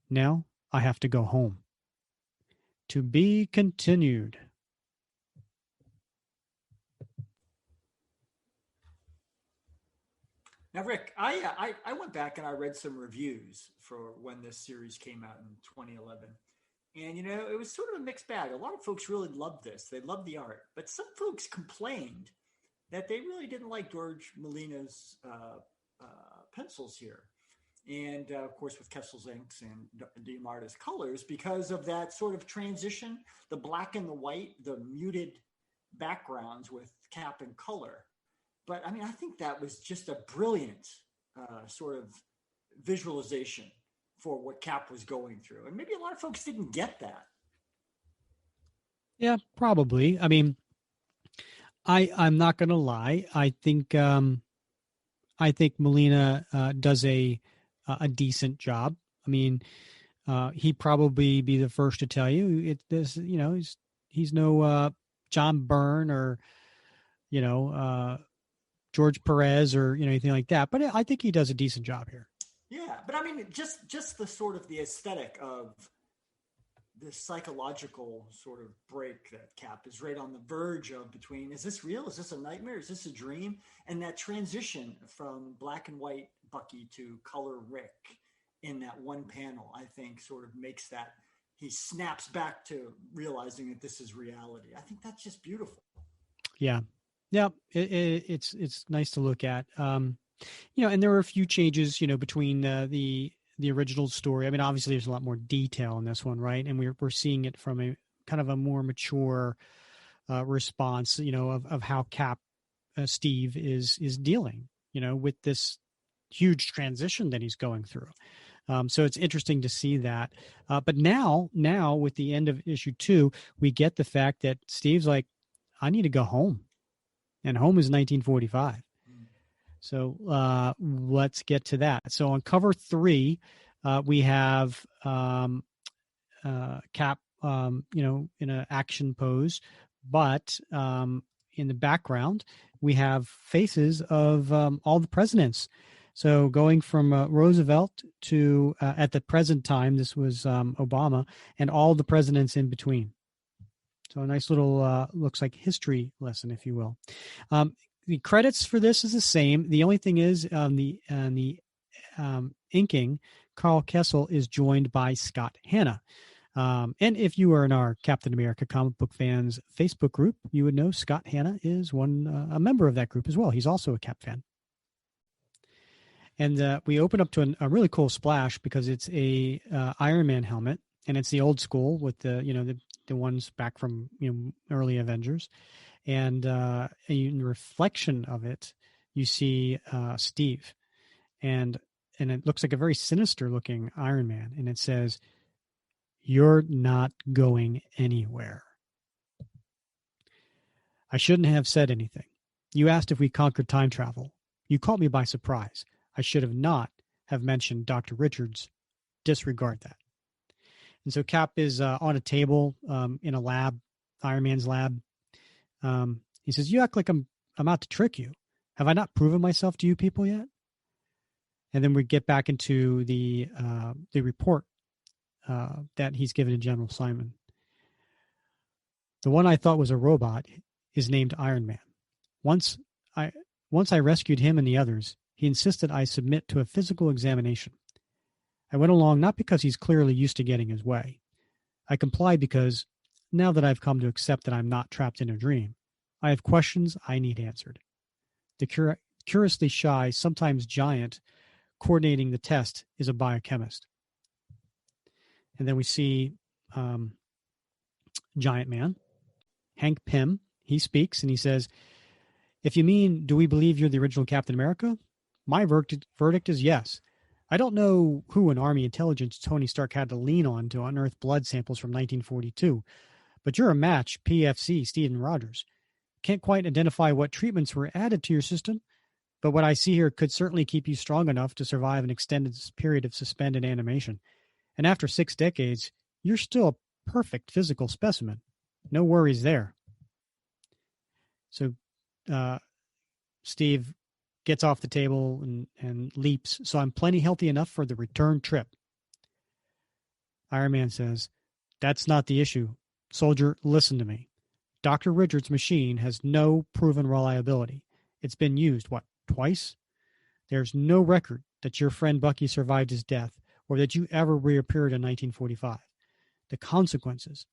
Now I have to go home. To be continued." Now, Rick, I went back and I read some reviews for when this series came out in 2011. And, it was sort of a mixed bag. A lot of folks really loved this. They loved the art. But some folks complained that they really didn't like George Molina's pencils here. And, of course, with Kessel's inks and DiMarta's colors, because of that sort of transition, the black and the white, the muted backgrounds with Cap and color. But I mean, I think that was just a brilliant sort of visualization for what Cap was going through. And maybe a lot of folks didn't get that. Yeah, probably. I mean, I'm not going to lie. I think Molina does a decent job. I mean, he'd probably be the first to tell you he's no John Byrne or George Perez or anything like that. But I think he does a decent job here. Yeah, but I mean, just the sort of the aesthetic of this psychological sort of break that Cap is right on the verge of between, is this real? Is this a nightmare? Is this a dream? And that transition from black and white Bucky to color Rick in that one panel, I think sort of makes that he snaps back to realizing that this is reality. I think that's just beautiful. Yeah. Yeah. It's nice to look at. And there were a few changes, between the original story. I mean, obviously there's a lot more detail in this one, right? And we're seeing it from a kind of a more mature response, of how Steve is dealing, with this huge transition that he's going through. So it's interesting to see that. But now with the end of issue 2, we get the fact that Steve's like, I need to go home, and home is 1945. So let's get to that. So on cover 3, we have Cap, in an action pose, but in the background we have faces of all the presidents. So going from Roosevelt to at the present time, this was Obama, and all the presidents in between. So a nice little looks like history lesson, if you will. The credits for this is the same. The only thing is the inking, Carl Kessel is joined by Scott Hanna. And if you are in our Captain America comic book fans Facebook group, you would know Scott Hanna is a member of that group as well. He's also a Cap fan. And we open up to a really cool splash because it's a Iron Man helmet, and it's the old school with the ones back from early Avengers, and in reflection of it, you see Steve, and it looks like a very sinister looking Iron Man, and it says, "You're not going anywhere." I shouldn't have said anything. You asked if we conquered time travel. You caught me by surprise. I should have not have mentioned Dr. Richards. Disregard that. And so Cap is on a table in a lab, Iron Man's lab. He says, "You act like I'm out to trick you. Have I not proven myself to you people yet?" And then we get back into the report that he's given to General Simon. The one I thought was a robot is named Iron Man. Once I rescued him and the others, he insisted I submit to a physical examination. I went along not because he's clearly used to getting his way. I complied because, now that I've come to accept that I'm not trapped in a dream, I have questions I need answered. The curiously shy, sometimes giant, coordinating the test is a biochemist. And then we see Giant Man, Hank Pym. He speaks and he says, "If you mean, do we believe you're the original Captain America? My verdict is yes. I don't know who in Army intelligence Tony Stark had to lean on to unearth blood samples from 1942, but you're a match, PFC Steven Rogers. Can't quite identify what treatments were added to your system, but what I see here could certainly keep you strong enough to survive an extended period of suspended animation. And after 6 decades, you're still a perfect physical specimen. No worries there." So Steve gets off the table and leaps. "So I'm plenty healthy enough for the return trip." Iron Man says, "That's not the issue. Soldier, listen to me. Dr. Richards' machine has no proven reliability. It's been used, twice? There's no record that your friend Bucky survived his death or that you ever reappeared in 1945. The consequences,"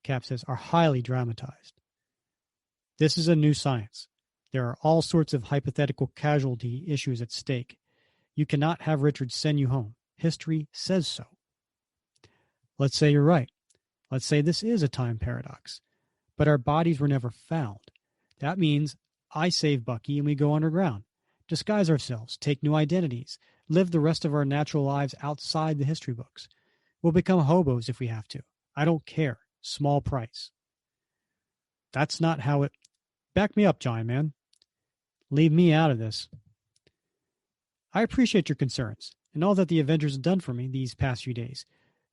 Cap says, "are highly dramatized. This is a new science. There are all sorts of hypothetical casualty issues at stake. You cannot have Richards send you home. History says so. Let's say you're right. Let's say this is a time paradox. But our bodies were never found. That means I save Bucky and we go underground, disguise ourselves, take new identities, live the rest of our natural lives outside the history books. We'll become hobos if we have to. I don't care. Small price." That's not how it... Back me up, Giant Man. Leave me out of this. "I appreciate your concerns and all that the Avengers have done for me these past few days,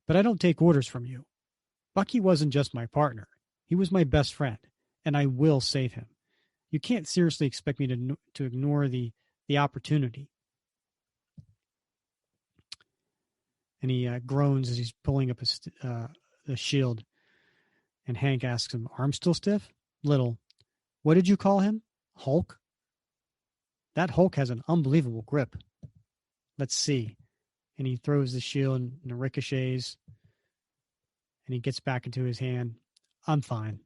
but I don't take orders from you. Bucky wasn't just my partner. He was my best friend, and I will save him. You can't seriously expect me to ignore the opportunity." And he groans as he's pulling up the shield. And Hank asks him, "Arm still stiff?" "Little." "What did you call him? Hulk?" "That Hulk has an unbelievable grip." "Let's see." And he throws the shield and it ricochets. And he gets back into his hand. "I'm fine.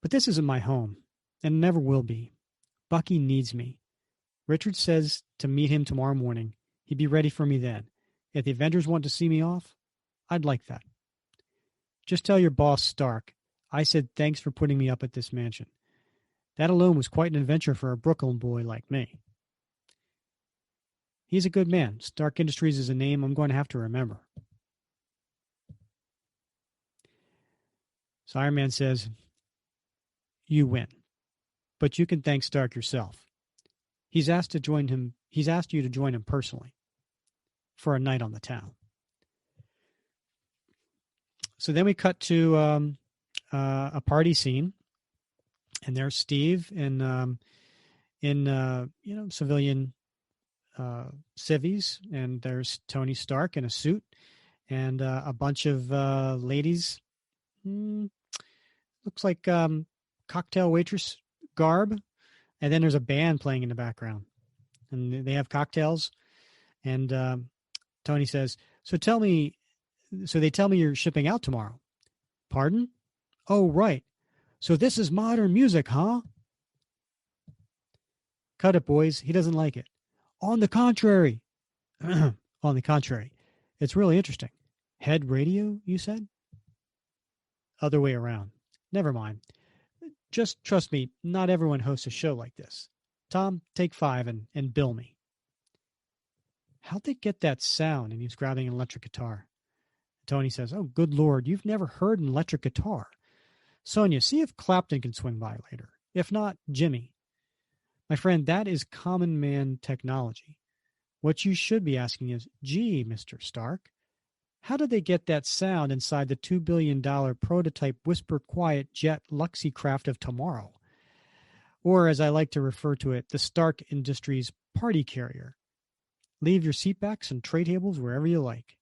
But this isn't my home, and never will be. Bucky needs me. Richard says to meet him tomorrow morning. He'd be ready for me then. If the Avengers want to see me off, I'd like that. Just tell your boss, Stark, I said thanks for putting me up at this mansion. That alone was quite an adventure for a Brooklyn boy like me. He's a good man. Stark Industries is a name I'm going to have to remember." So Iron Man says, "You win, but you can thank Stark yourself. He's asked you to join him personally for a night on the town." So then we cut to a party scene, and there's Steve in civilian civvies, and there's Tony Stark in a suit and a bunch of ladies. Looks like cocktail waitress garb, and then there's a band playing in the background, and they have cocktails. And Tony says, "So tell me, so they tell me you're shipping out tomorrow." Pardon? Oh, right. So this is modern music, huh? Cut it, boys. He doesn't like it. On the contrary. On the contrary. It's really interesting. Head radio, you said? Other way around. Never mind. Just trust me, not everyone hosts a show like this. Tom, take 5 and bill me. How'd they get that sound? And he's grabbing an electric guitar. Tony says, oh, good Lord, you've never heard an electric guitar. Sonia, see if Clapton can swing by later. If not, Jimmy. My friend, that is common man technology. What you should be asking is, gee, Mr. Stark, how did they get that sound inside the $2 billion prototype whisper quiet jet Luxicraft of tomorrow? Or, as I like to refer to it, the Stark Industries party carrier. Leave your seatbacks and tray tables wherever you like.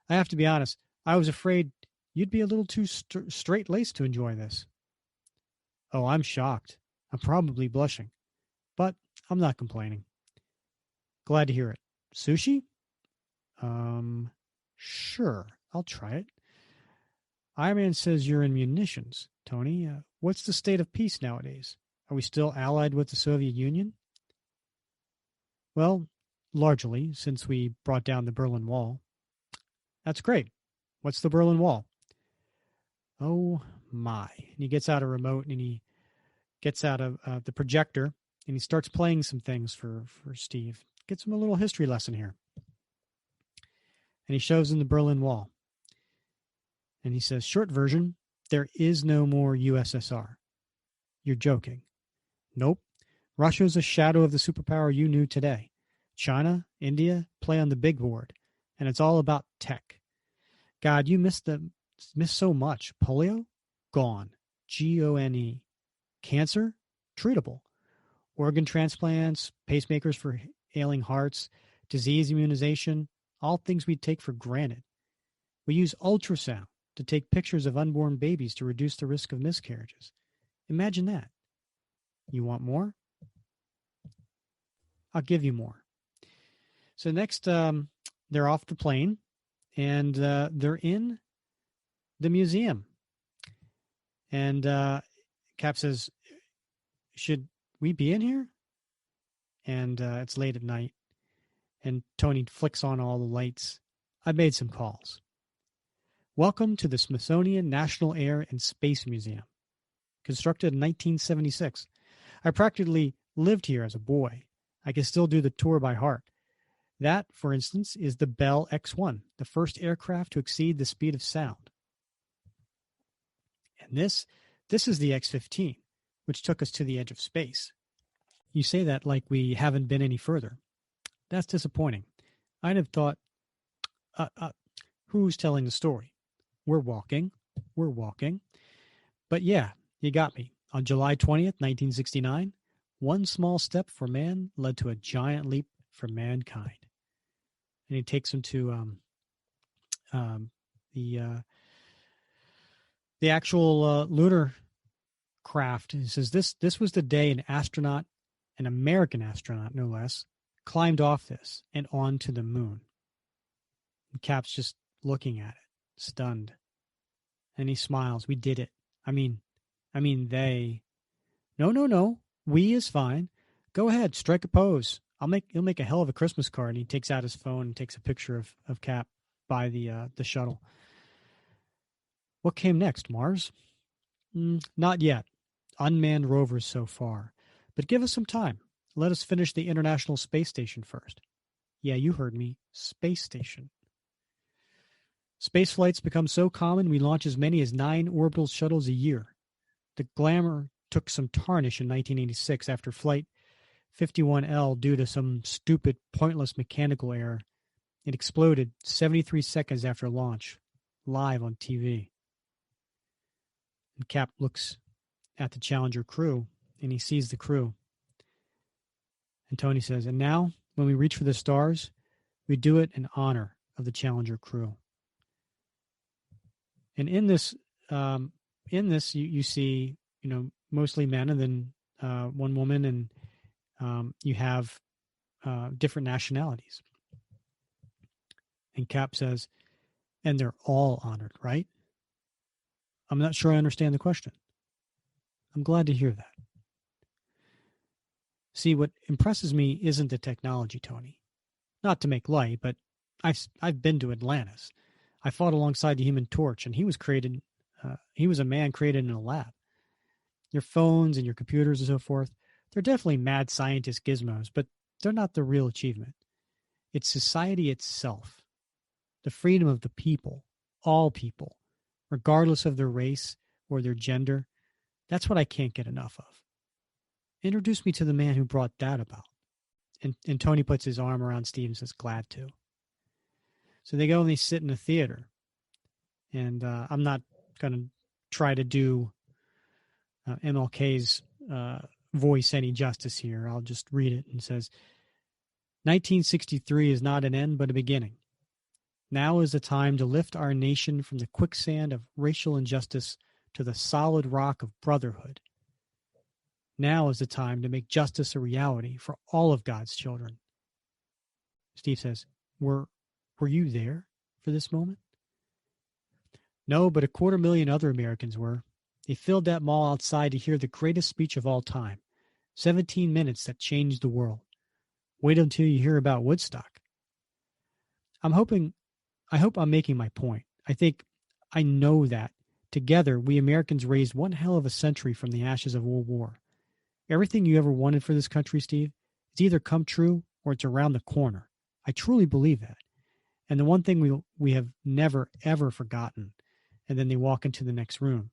I have to be honest, I was afraid you'd be a little too straight-laced to enjoy this. Oh, I'm shocked. I'm probably blushing. But I'm not complaining. Glad to hear it. Sushi? Sure. I'll try it. Iron Man says you're in munitions, Tony. What's the state of peace nowadays? Are we still allied with the Soviet Union? Well, largely, since we brought down the Berlin Wall. That's great. What's the Berlin Wall? Oh, my. And he gets out a remote and he gets out of the projector and he starts playing some things for Steve. Gets him a little history lesson here. And he shows him the Berlin Wall. And he says, short version, there is no more USSR. You're joking. Nope. Russia's a shadow of the superpower you knew today. China, India, play on the big board. And it's all about tech. God, you missed so much. Polio? Gone. Gone. Cancer? Treatable. Organ transplants, pacemakers for ailing hearts, disease immunization, all things we take for granted. We use ultrasound to take pictures of unborn babies to reduce the risk of miscarriages. Imagine that. You want more? I'll give you more. So next, they're off the plane, and they're in the museum. And Cap says, should we be in here? And it's late at night. And Tony flicks on all the lights. I made some calls. Welcome to the Smithsonian National Air and Space Museum. Constructed in 1976. I practically lived here as a boy. I can still do the tour by heart. That, for instance, is the Bell X-1, the first aircraft to exceed the speed of sound. And this is the X-15, which took us to the edge of space. You say that like we haven't been any further. That's disappointing. I'd have thought, who's telling the story? We're walking. But yeah, you got me. On July 20th, 1969, one small step for man led to a giant leap for mankind. And he takes him to the actual lunar craft. He says this was the day an astronaut, an American astronaut no less, climbed off this and onto the moon. And Cap's just looking at it, stunned. And he smiles. We did it. I mean they. No. We is fine. Go ahead, strike a pose. He'll make a hell of a Christmas card. And he takes out his phone and takes a picture of Cap by the shuttle. What came next, Mars? Not yet. Unmanned rovers so far. But give us some time. Let us finish the International Space Station first. Yeah, you heard me. Space Station. Space flights become so common we launch as many as 9 orbital shuttles a year. The glamour took some tarnish in 1986 after Flight 51L due to some stupid, pointless mechanical error. It exploded 73 seconds after launch, live on TV. And Cap looks at the Challenger crew, and he sees the crew. And Tony says, and now, when we reach for the stars, we do it in honor of the Challenger crew. And in this, you see, mostly men, and then one woman, and you have different nationalities. And Cap says, and they're all honored, right? I'm not sure I understand the question. I'm glad to hear that. See, what impresses me isn't the technology, Tony. Not to make light, but I've been to Atlantis. I fought alongside the Human Torch, and he was a man created in a lab. Your phones and your computers and so forth, they're definitely mad scientist gizmos, but they're not the real achievement. It's society itself, the freedom of the people, all people, regardless of their race or their gender. That's what I can't get enough of. Introduce me to the man who brought that about. And Tony puts his arm around Steve and says, glad to. So they go and they sit in a theater. And I'm not going to try to do MLK's voice any justice here. I'll just read it. And says, 1963 is not an end, but a beginning. Now is the time to lift our nation from the quicksand of racial injustice to the solid rock of brotherhood. Now is the time to make justice a reality for all of God's children. Steve says, were you there for this moment? No, but 250,000 other Americans were. They filled that mall outside to hear the greatest speech of all time. 17 minutes that changed the world. Wait until you hear about Woodstock. I hope I'm making my point. I know that together we Americans raised one hell of a century from the ashes of World War. Everything you ever wanted for this country, Steve, it's either come true or it's around the corner. I truly believe that. And the one thing we have never, ever forgotten, and then they walk into the next room,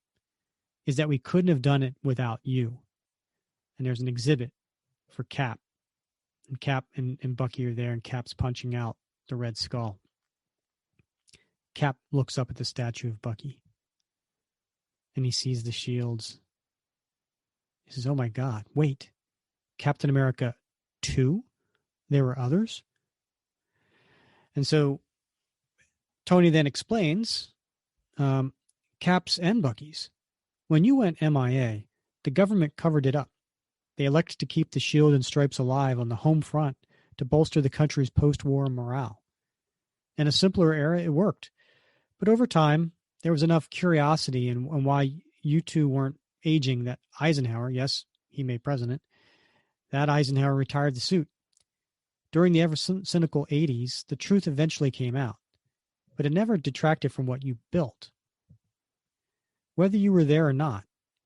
is that we couldn't have done it without you. And there's an exhibit for Cap. And Cap and Bucky are there, and Cap's punching out the Red Skull. Cap looks up at the statue of Bucky, and he sees the shields. He says, oh my God, wait, Captain America 2? There were others? And so Tony then explains Cap's and Bucky's. When you went MIA, the government covered it up. They elected to keep the shield and stripes alive on the home front to bolster the country's post-war morale. In a simpler era, it worked. But over time, there was enough curiosity in why you two weren't aging that Eisenhower, yes, he made president, that Eisenhower retired the suit. During the ever cynical 80s, the truth eventually came out, but it never detracted from what you built. Whether you were there or not,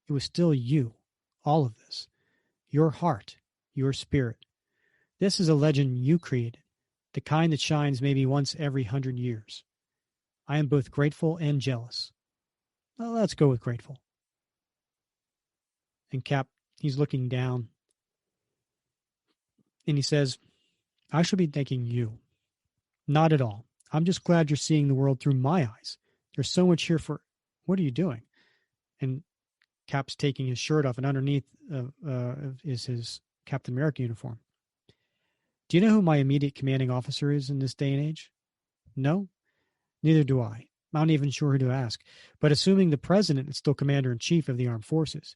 it was still you, all of this. Your heart, your spirit. This is a legend you created, the kind that shines maybe once every 100 years. I am both grateful and jealous. Well, let's go with grateful. And Cap, he's looking down, and he says, I should be thanking you. Not at all. I'm just glad you're seeing the world through my eyes. There's so much here for... What are you doing? And Cap's taking his shirt off, and underneath is his Captain America uniform. Do you know who my immediate commanding officer is in this day and age? No? Neither do I. I'm not even sure who to ask. But assuming the president is still commander-in-chief of the armed forces.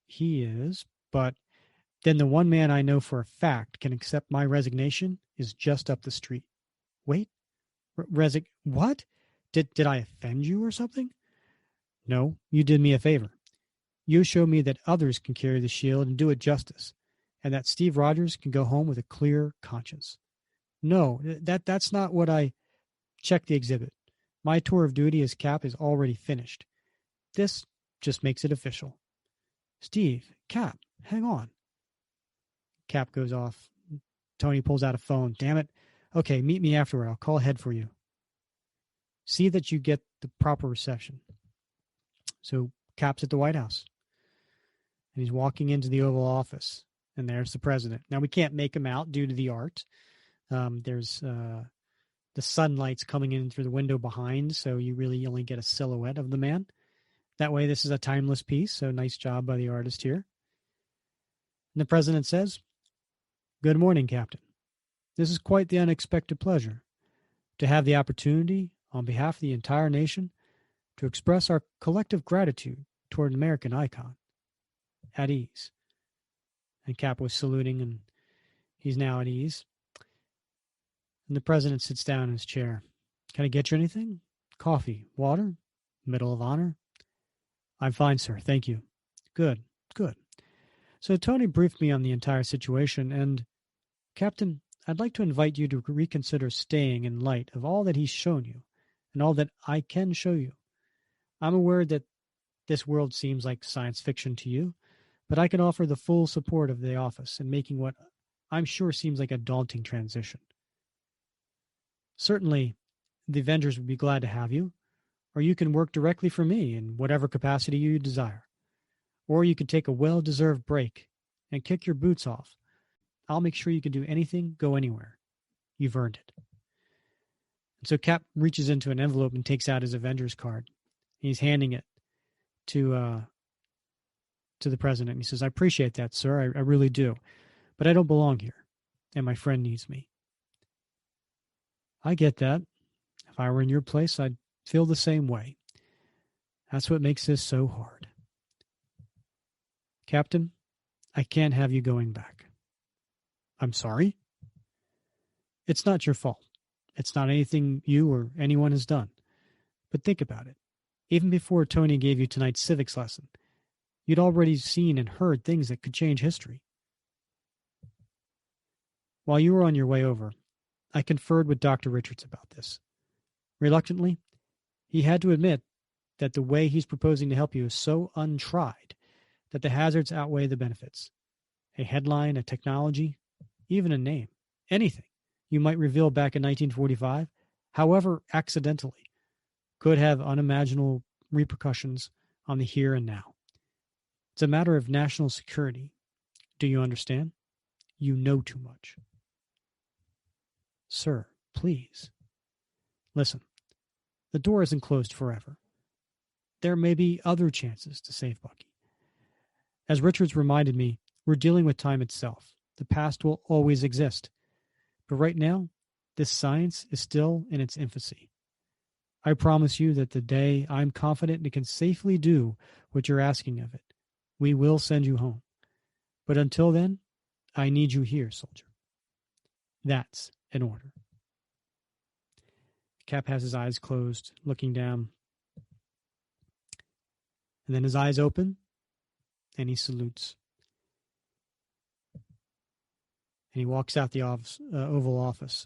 He is, but then the one man I know for a fact can accept my resignation is just up the street. Wait? What? Did I offend you or something? No, you did me a favor. You showed me that others can carry the shield and do it justice, and that Steve Rogers can go home with a clear conscience. No, that's not what I... Check the exhibit. My tour of duty as Cap is already finished. This just makes it official. Steve, Cap, hang on. Cap goes off. Tony pulls out a phone. Damn it. Okay, meet me afterward. I'll call ahead for you. See that you get the proper reception. So Cap's at the White House. And he's walking into the Oval Office. And there's the president. Now, we can't make him out due to the art. There's the sunlight's coming in through the window behind, so you really only get a silhouette of the man. That way, this is a timeless piece, so nice job by the artist here. And the president says, Good morning, Captain. This is quite the unexpected pleasure to have the opportunity, on behalf of the entire nation, to express our collective gratitude toward an American icon. At ease. And Cap was saluting, and he's now at ease. And the president sits down in his chair. Can I get you anything? Coffee, water, Medal of Honor? I'm fine, sir. Thank you. Good, good. So Tony briefed me on the entire situation, and Captain, I'd like to invite you to reconsider staying in light of all that he's shown you and all that I can show you. I'm aware that this world seems like science fiction to you, but I can offer the full support of the office in making what I'm sure seems like a daunting transition. Certainly, the Avengers would be glad to have you, or you can work directly for me in whatever capacity you desire. Or you could take a well-deserved break and kick your boots off. I'll make sure you can do anything, go anywhere. You've earned it. And so Cap reaches into an envelope and takes out his Avengers card. He's handing it to the president. And he says, I appreciate that, sir. I really do. But I don't belong here, and my friend needs me. I get that. If I were in your place, I'd feel the same way. That's what makes this so hard. Captain, I can't have you going back. I'm sorry? It's not your fault. It's not anything you or anyone has done. But think about it. Even before Tony gave you tonight's civics lesson, you'd already seen and heard things that could change history. While you were on your way over, I conferred with Dr. Richards about this. Reluctantly, he had to admit that the way he's proposing to help you is so untried that the hazards outweigh the benefits. A headline, a technology, even a name, anything you might reveal back in 1945, however accidentally, could have unimaginable repercussions on the here and now. It's a matter of national security. Do you understand? You know too much. Sir, please. Listen, the door isn't closed forever. There may be other chances to save Bucky. As Richards reminded me, we're dealing with time itself. The past will always exist. But right now, this science is still in its infancy. I promise you that the day I'm confident it can safely do what you're asking of it, we will send you home. But until then, I need you here, soldier. That's an order. Cap has his eyes closed, looking down. And then his eyes open, and he salutes. And he walks out the Oval Office.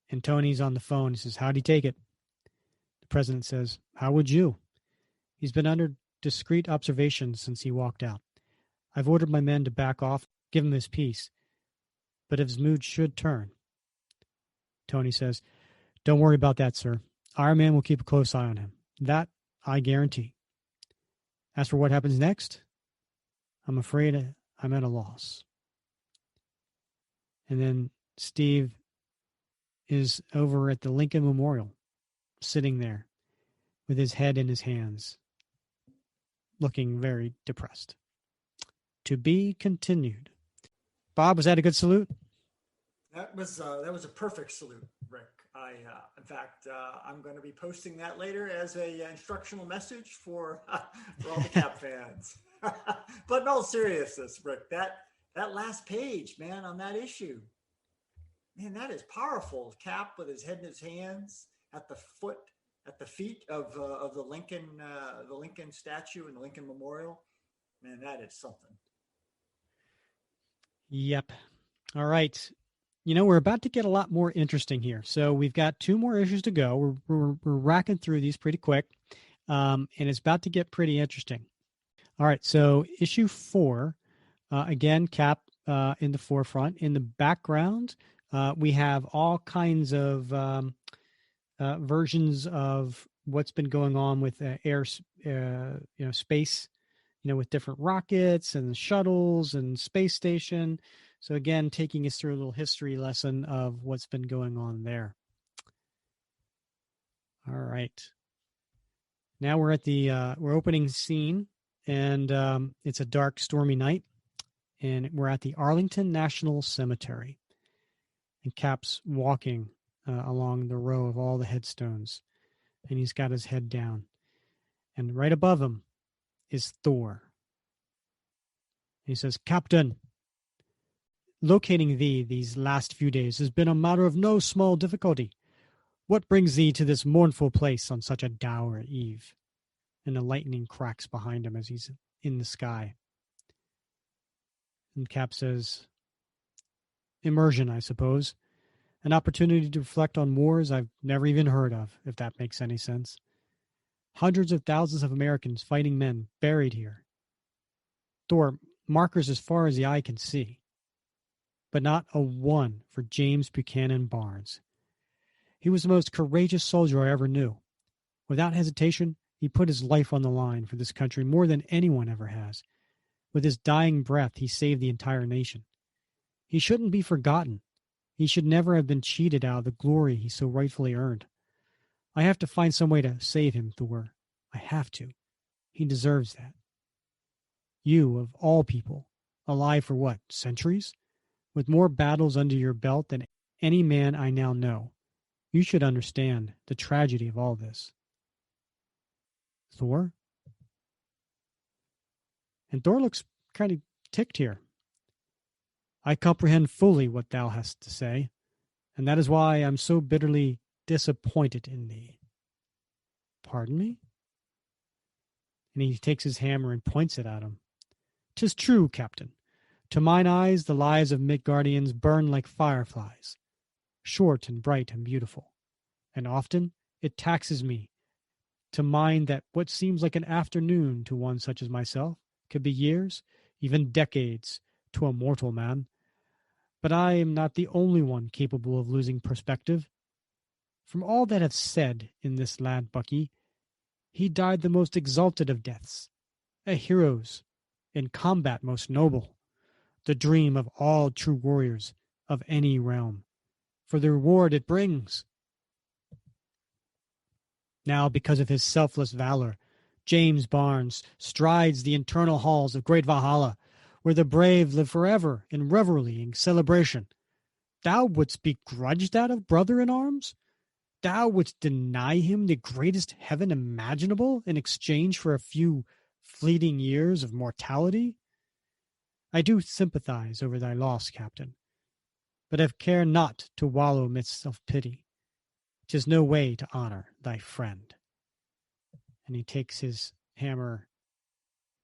And Tony's on the phone. He says, how'd he take it? The president says, how would you? He's been under discreet observation since he walked out. I've ordered my men to back off, give him his peace. But his mood should turn. Tony says, don't worry about that, sir. Our man will keep a close eye on him. That I guarantee. As for what happens next, I'm afraid I'm at a loss. And then Steve is over at the Lincoln Memorial, sitting there with his head in his hands, looking very depressed. To be continued. Bob, was that a good salute? That was a perfect salute, Rick. In fact, I'm going to be posting that later as a instructional message for all the Cap fans. But in all seriousness, Rick, that last page, man, on that issue, man, that is powerful. Cap with his head in his hands at the feet of the Lincoln statue and the Lincoln Memorial. Man, that is something. Yep. All right. You know, we're about to get a lot more interesting here. So we've got 2 more issues to go. We're racking through these pretty quick, and it's about to get pretty interesting. All right. So issue 4, again, Cap in the forefront. In the background, we have all kinds of versions of what's been going on with space, with different rockets and shuttles and space station. So again, taking us through a little history lesson of what's been going on there. All right. Now we're at the we're opening scene, and it's a dark, stormy night. and we're at the Arlington National Cemetery. And Cap's walking along the row of all the headstones, and he's got his head down. And right above him is Thor. He says, "Captain, locating thee these last few days has been a matter of no small difficulty. What brings thee to this mournful place on such a dour eve?" And the lightning cracks behind him as he's in the sky. And Cap says, "Immersion, I suppose. An opportunity to reflect on wars I've never even heard of, if that makes any sense. Hundreds of thousands of Americans, fighting men, buried here. Thor, markers as far as the eye can see. But not a one for James Buchanan Barnes. He was the most courageous soldier I ever knew. Without hesitation, he put his life on the line for this country more than anyone ever has. With his dying breath, he saved the entire nation. He shouldn't be forgotten. He should never have been cheated out of the glory he so rightfully earned. I have to find some way to save him, Thor. I have to. He deserves that. You, of all people, alive for what, centuries? With more battles under your belt than any man I now know. You should understand the tragedy of all this." Thor? And Thor looks kind of ticked here. "I comprehend fully what thou hast to say, and that is why I am so bitterly disappointed in thee." "Pardon me?" And he takes his hammer and points it at him. "'Tis true, Captain. To mine eyes the lives of Midgardians burn like fireflies, short and bright and beautiful, and often it taxes me to mind that what seems like an afternoon to one such as myself could be years, even decades, to a mortal man. But I am not the only one capable of losing perspective. From all that have said in this lad Bucky, he died the most exalted of deaths, a hero's, in combat most noble, the dream of all true warriors of any realm, for the reward it brings. Now, because of his selfless valor, James Barnes strides the eternal halls of great Valhalla, where the brave live forever in revelry and celebration. Thou wouldst begrudge that of brother in arms? Thou wouldst deny him the greatest heaven imaginable in exchange for a few fleeting years of mortality? I do sympathize over thy loss, Captain, but have care not to wallow midst self-pity. 'Tis no way to honor thy friend." And he takes his hammer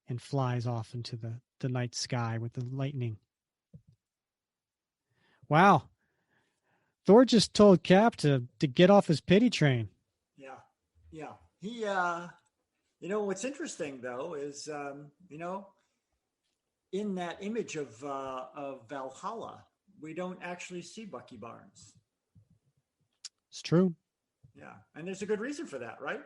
and flies off into the night sky with the lightning. Wow. Thor just told Cap to get off his pity train. Yeah. Yeah. He, what's interesting though is, in that image of Valhalla, we don't actually see Bucky Barnes. It's true. Yeah. And there's a good reason for that, right?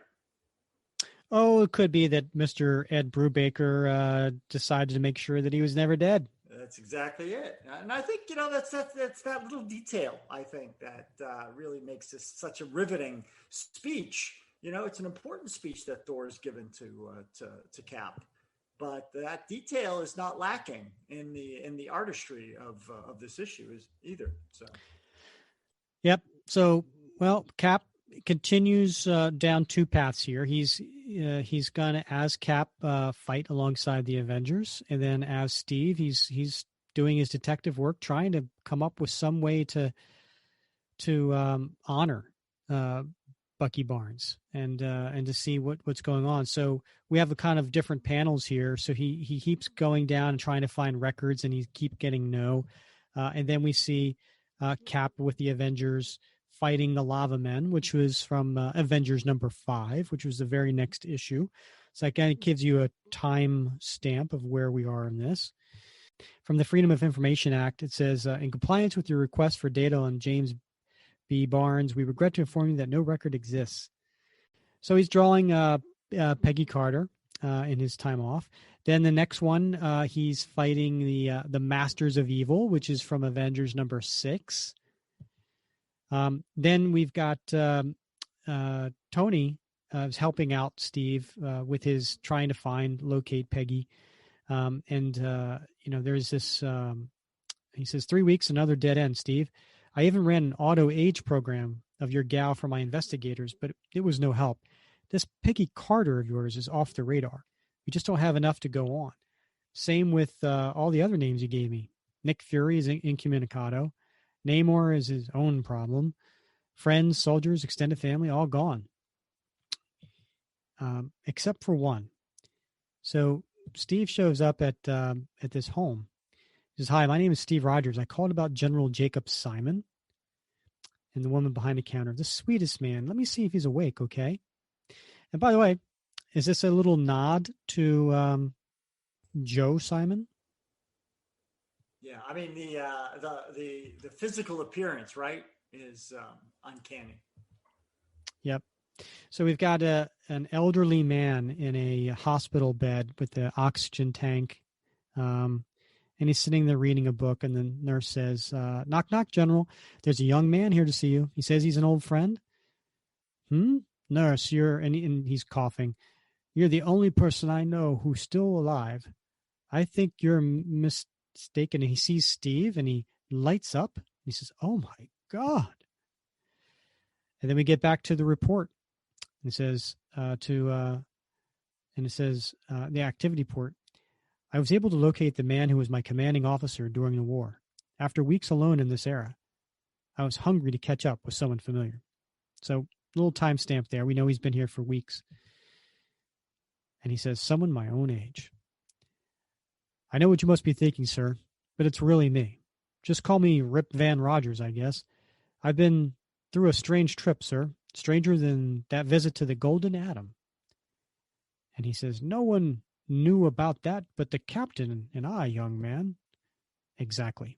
Oh, it could be that Mr. Ed Brubaker decided to make sure that he was never dead. That's exactly it. And I think, that's that little detail, I think, that really makes this such a riveting speech. It's an important speech that Thor is given to Cap. But that detail is not lacking in the artistry of this issue either. So, yep. So, well, Cap continues down two paths here. He's going to, as Cap, fight alongside the Avengers, and then as Steve, he's doing his detective work, trying to come up with some way to honor Bucky Barnes and to see what's going on. So we have a kind of different panels here. So he keeps going down and trying to find records, and he keep getting no. And then we see Cap with the Avengers fighting the Lava Men, which was from Avengers number 5, which was the very next issue. So again, it gives you a time stamp of where we are in this. From the Freedom of Information Act, it says, in compliance with your request for data on James B. Barnes, we regret to inform you that no record exists. So he's drawing Peggy Carter in his time off. Then the next one, he's fighting the Masters of Evil, which is from Avengers number 6. Then we've got Tony is helping out Steve with his trying to locate Peggy. There's this, he says, 3 weeks, another dead end, Steve. I even ran an auto age program of your gal for my investigators, but it was no help. This Piggy Carter of yours is off the radar. We just don't have enough to go on. Same with all the other names you gave me. Nick Fury is incommunicado. Namor is his own problem. Friends, soldiers, extended family, all gone. Except for one. So Steve shows up at this home. He says, "Hi, my name is Steve Rogers. I called about General Jacob Simon." And the woman behind the counter, "The sweetest man. Let me see if he's awake, okay?" And by the way, is this a little nod to Joe Simon? Yeah, I mean the physical appearance, right, is uncanny. Yep. So we've got an elderly man in a hospital bed with the oxygen tank, and he's sitting there reading a book. And the nurse says, "Knock, knock, General. There's a young man here to see you. He says he's an old friend." Nurse, and he's coughing. "You're the only person I know who's still alive. I think you're mistaken." And he sees Steve, and he lights up. He says, "Oh my God!" And then we get back to the report. It says the activity port. "I was able to locate the man who was my commanding officer during the war. After weeks alone in this era, I was hungry to catch up with someone familiar." So a little timestamp there. We know he's been here for weeks. And he says, "Someone my own age." "I know what you must be thinking, sir, but it's really me. Just call me Rip Van Rogers, I guess. I've been through a strange trip, sir. Stranger than that visit to the Golden Atom." And he says, "No one knew about that but the captain and I, young man." "Exactly.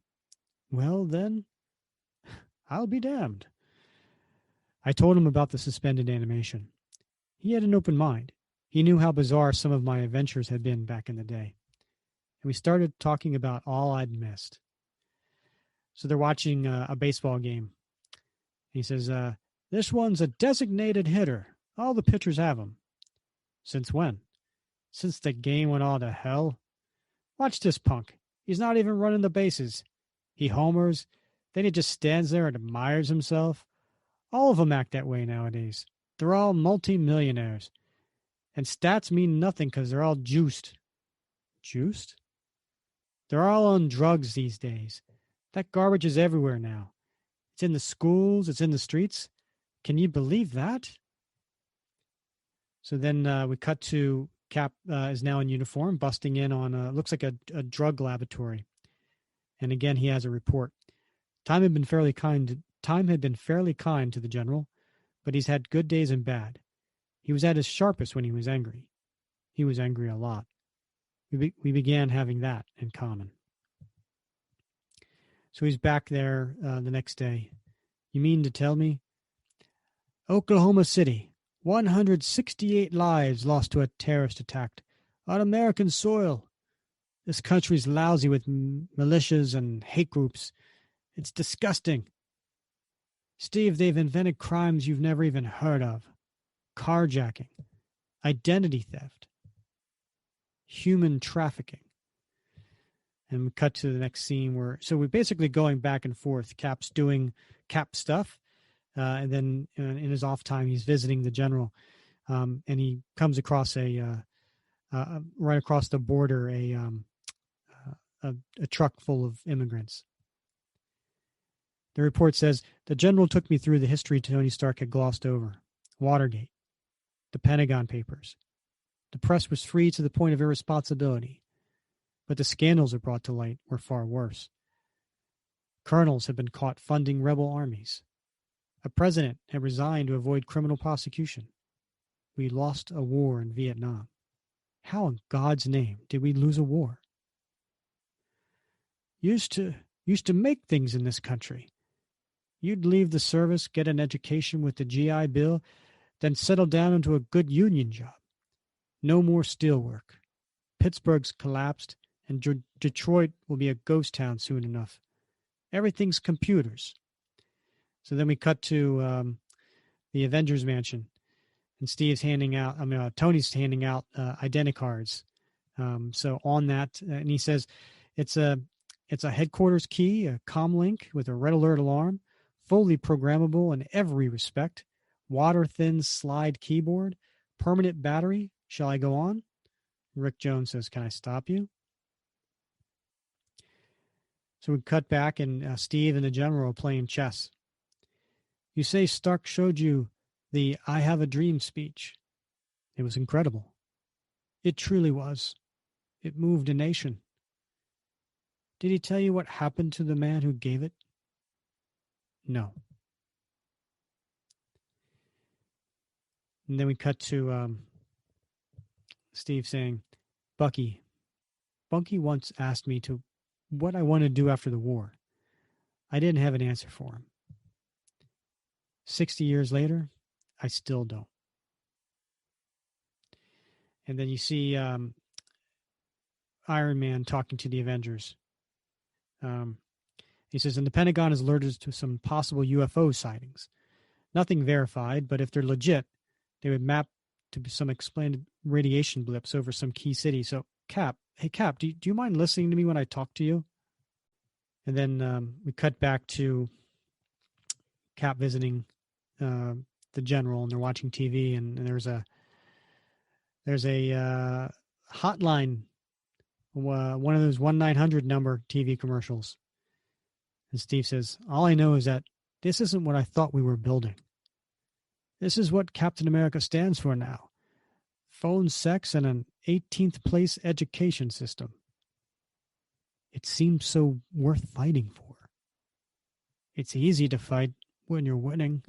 Well, then, I'll be damned." I told him about the suspended animation. He had an open mind. He knew how bizarre some of my adventures had been back in the day. And we started talking about all I'd missed. So they're watching a baseball game. He says, "This one's a designated hitter. All the pitchers have him." "Since when?" "Since the game went all to hell. Watch this punk. He's not even running the bases. He homers, then he just stands there and admires himself. All of them act that way nowadays. They're all multi-millionaires. And stats mean nothing because they're all juiced." "Juiced?" "They're all on drugs these days. That garbage is everywhere now. It's in the schools, it's in the streets. Can you believe that?" So then we cut to Cap is now in uniform, busting in on looks like a drug laboratory. And again, he has a report. Time had been fairly kind to the general, but he's had good days and bad. He was at his sharpest when he was angry. He was angry a lot. We began having that in common. So he's back there the next day. "You mean to tell me?" "Oklahoma City. 168 lives lost to a terrorist attack on American soil. This country's lousy with militias and hate groups. It's disgusting. Steve, they've invented crimes you've never even heard of. Carjacking, identity theft, human trafficking." And we cut to the next scene so we're basically going back and forth. Cap's doing Cap stuff. And then in his off time, he's visiting the general. And he comes across right across the border, a truck full of immigrants. The report says, "The general took me through the history Tony Stark had glossed over. Watergate, the Pentagon Papers. The press was free to the point of irresponsibility, but the scandals it brought to light were far worse. Colonels had been caught funding rebel armies. A president had resigned to avoid criminal prosecution. We lost a war in Vietnam. How in God's name did we lose a war? Used to make things in this country. You'd leave the service, get an education with the GI Bill, then settle down into a good union job. No more steel work. Pittsburgh's collapsed, and Detroit will be a ghost town soon enough. Everything's computers." So then we cut to the Avengers mansion, and Tony's handing out identity cards So on that, and he says it's a headquarters key, a comm link with a red alert alarm, fully programmable in every respect, water thin slide keyboard, permanent battery. Shall I go on? Rick Jones says, "Can I stop you?" So we cut back, and Steve and the general are playing chess. You say Stark showed you the "I have a dream" speech. It was incredible. It truly was. It moved a nation. Did he tell you what happened to the man who gave it? No. And then we cut to Steve saying, Bunky once asked me to what I want to do after the war. I didn't have an answer for him. 60 years later, I still don't. And then you see Iron Man talking to the Avengers. He says, and the Pentagon has alerted to some possible UFO sightings. Nothing verified, but if they're legit, they would map to some explained radiation blips over some key city. So, Cap, do you mind listening to me when I talk to you? And then we cut back to Cap visiting the general, and they're watching TV, and there's a hotline, one of those 1-900 number TV commercials. And Steve says, all I know is that this isn't what I thought we were building. This is what Captain America stands for now. Phone sex and an 18th place education system. It seems so worth fighting for. It's easy to fight when you're winning.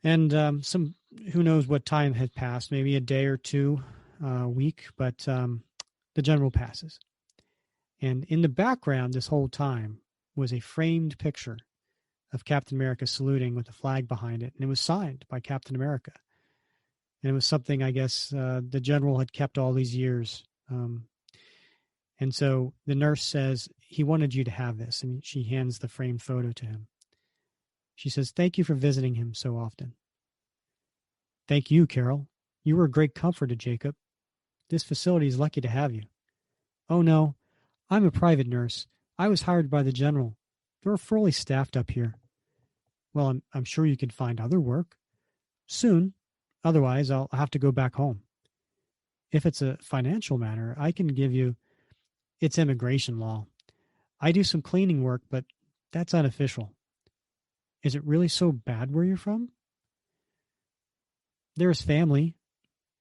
And some, who knows what time had passed, maybe a day or two, a week, but the general passes. And in the background this whole time was a framed picture of Captain America saluting with a flag behind it, and it was signed by Captain America. And it was something, I guess, the general had kept all these years. And so the nurse says, he wanted you to have this, and she hands the framed photo to him. She says, thank you for visiting him so often. Thank you, Carol. You were a great comfort to Jacob. This facility is lucky to have you. Oh, no, I'm a private nurse. I was hired by the general. We're fully staffed up here. Well, I'm sure you can find other work. Soon. Otherwise, I'll have to go back home. If it's a financial matter, I can give you... It's immigration law. I do some cleaning work, but that's unofficial. Is it really so bad where you're from? There's family.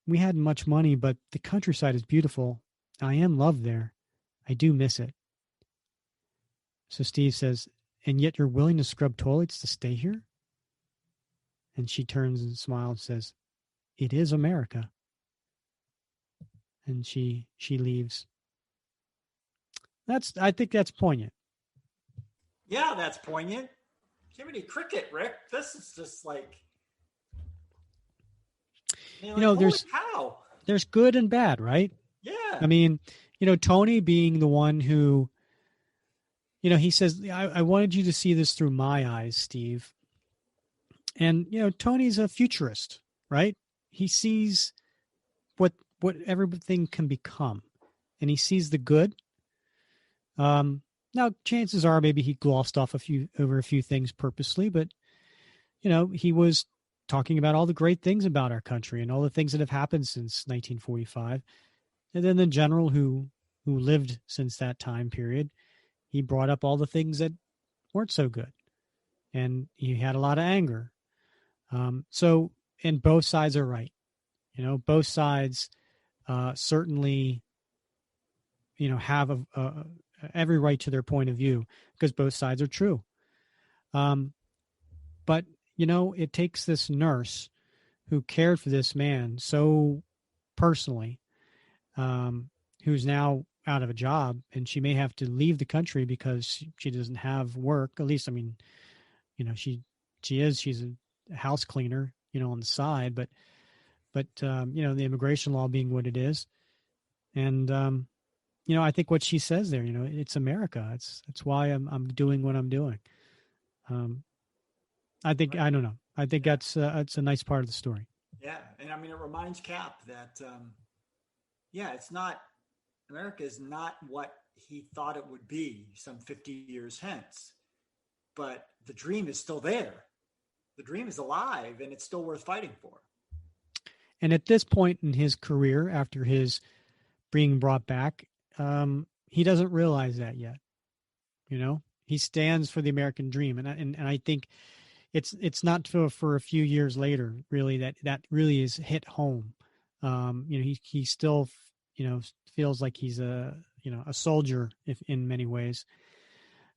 We hadn't much money, but the countryside is beautiful. I am loved there. I do miss it. So Steve says, and yet you're willing to scrub toilets to stay here? And she turns and smiles and says, it is America. And she leaves. I think that's poignant. Yeah, that's poignant. Jiminy Cricket, Rick. This is just like, there's good and bad, right? Yeah. I mean, Tony being the one who, he says, I wanted you to see this through my eyes, Steve. And, Tony's a futurist, right? He sees what everything can become, and he sees the good. Now, chances are maybe he glossed off over a few things purposely, but, he was talking about all the great things about our country and all the things that have happened since 1945. And then the general who lived since that time period, he brought up all the things that weren't so good. And he had a lot of anger. And both sides are right. Both sides certainly, have every right to their point of view because both sides are true. But, it takes this nurse who cared for this man so personally, who's now out of a job, and she may have to leave the country because she doesn't have work. At least, I mean, she's a house cleaner, on the side, but the immigration law being what it is. And, I think what she says there, it's America. It's why I'm doing what I'm doing. I don't know. I think that's a nice part of the story. Yeah, and I mean, it reminds Cap that, it's not, America is not what he thought it would be some 50 years hence, but the dream is still there. The dream is alive, and it's still worth fighting for. And at this point in his career, after his being brought back, he doesn't realize that yet. You know, he stands for the American dream, and I think it's not for a few years later really that really is hit home. He still feels like he's a soldier if in many ways.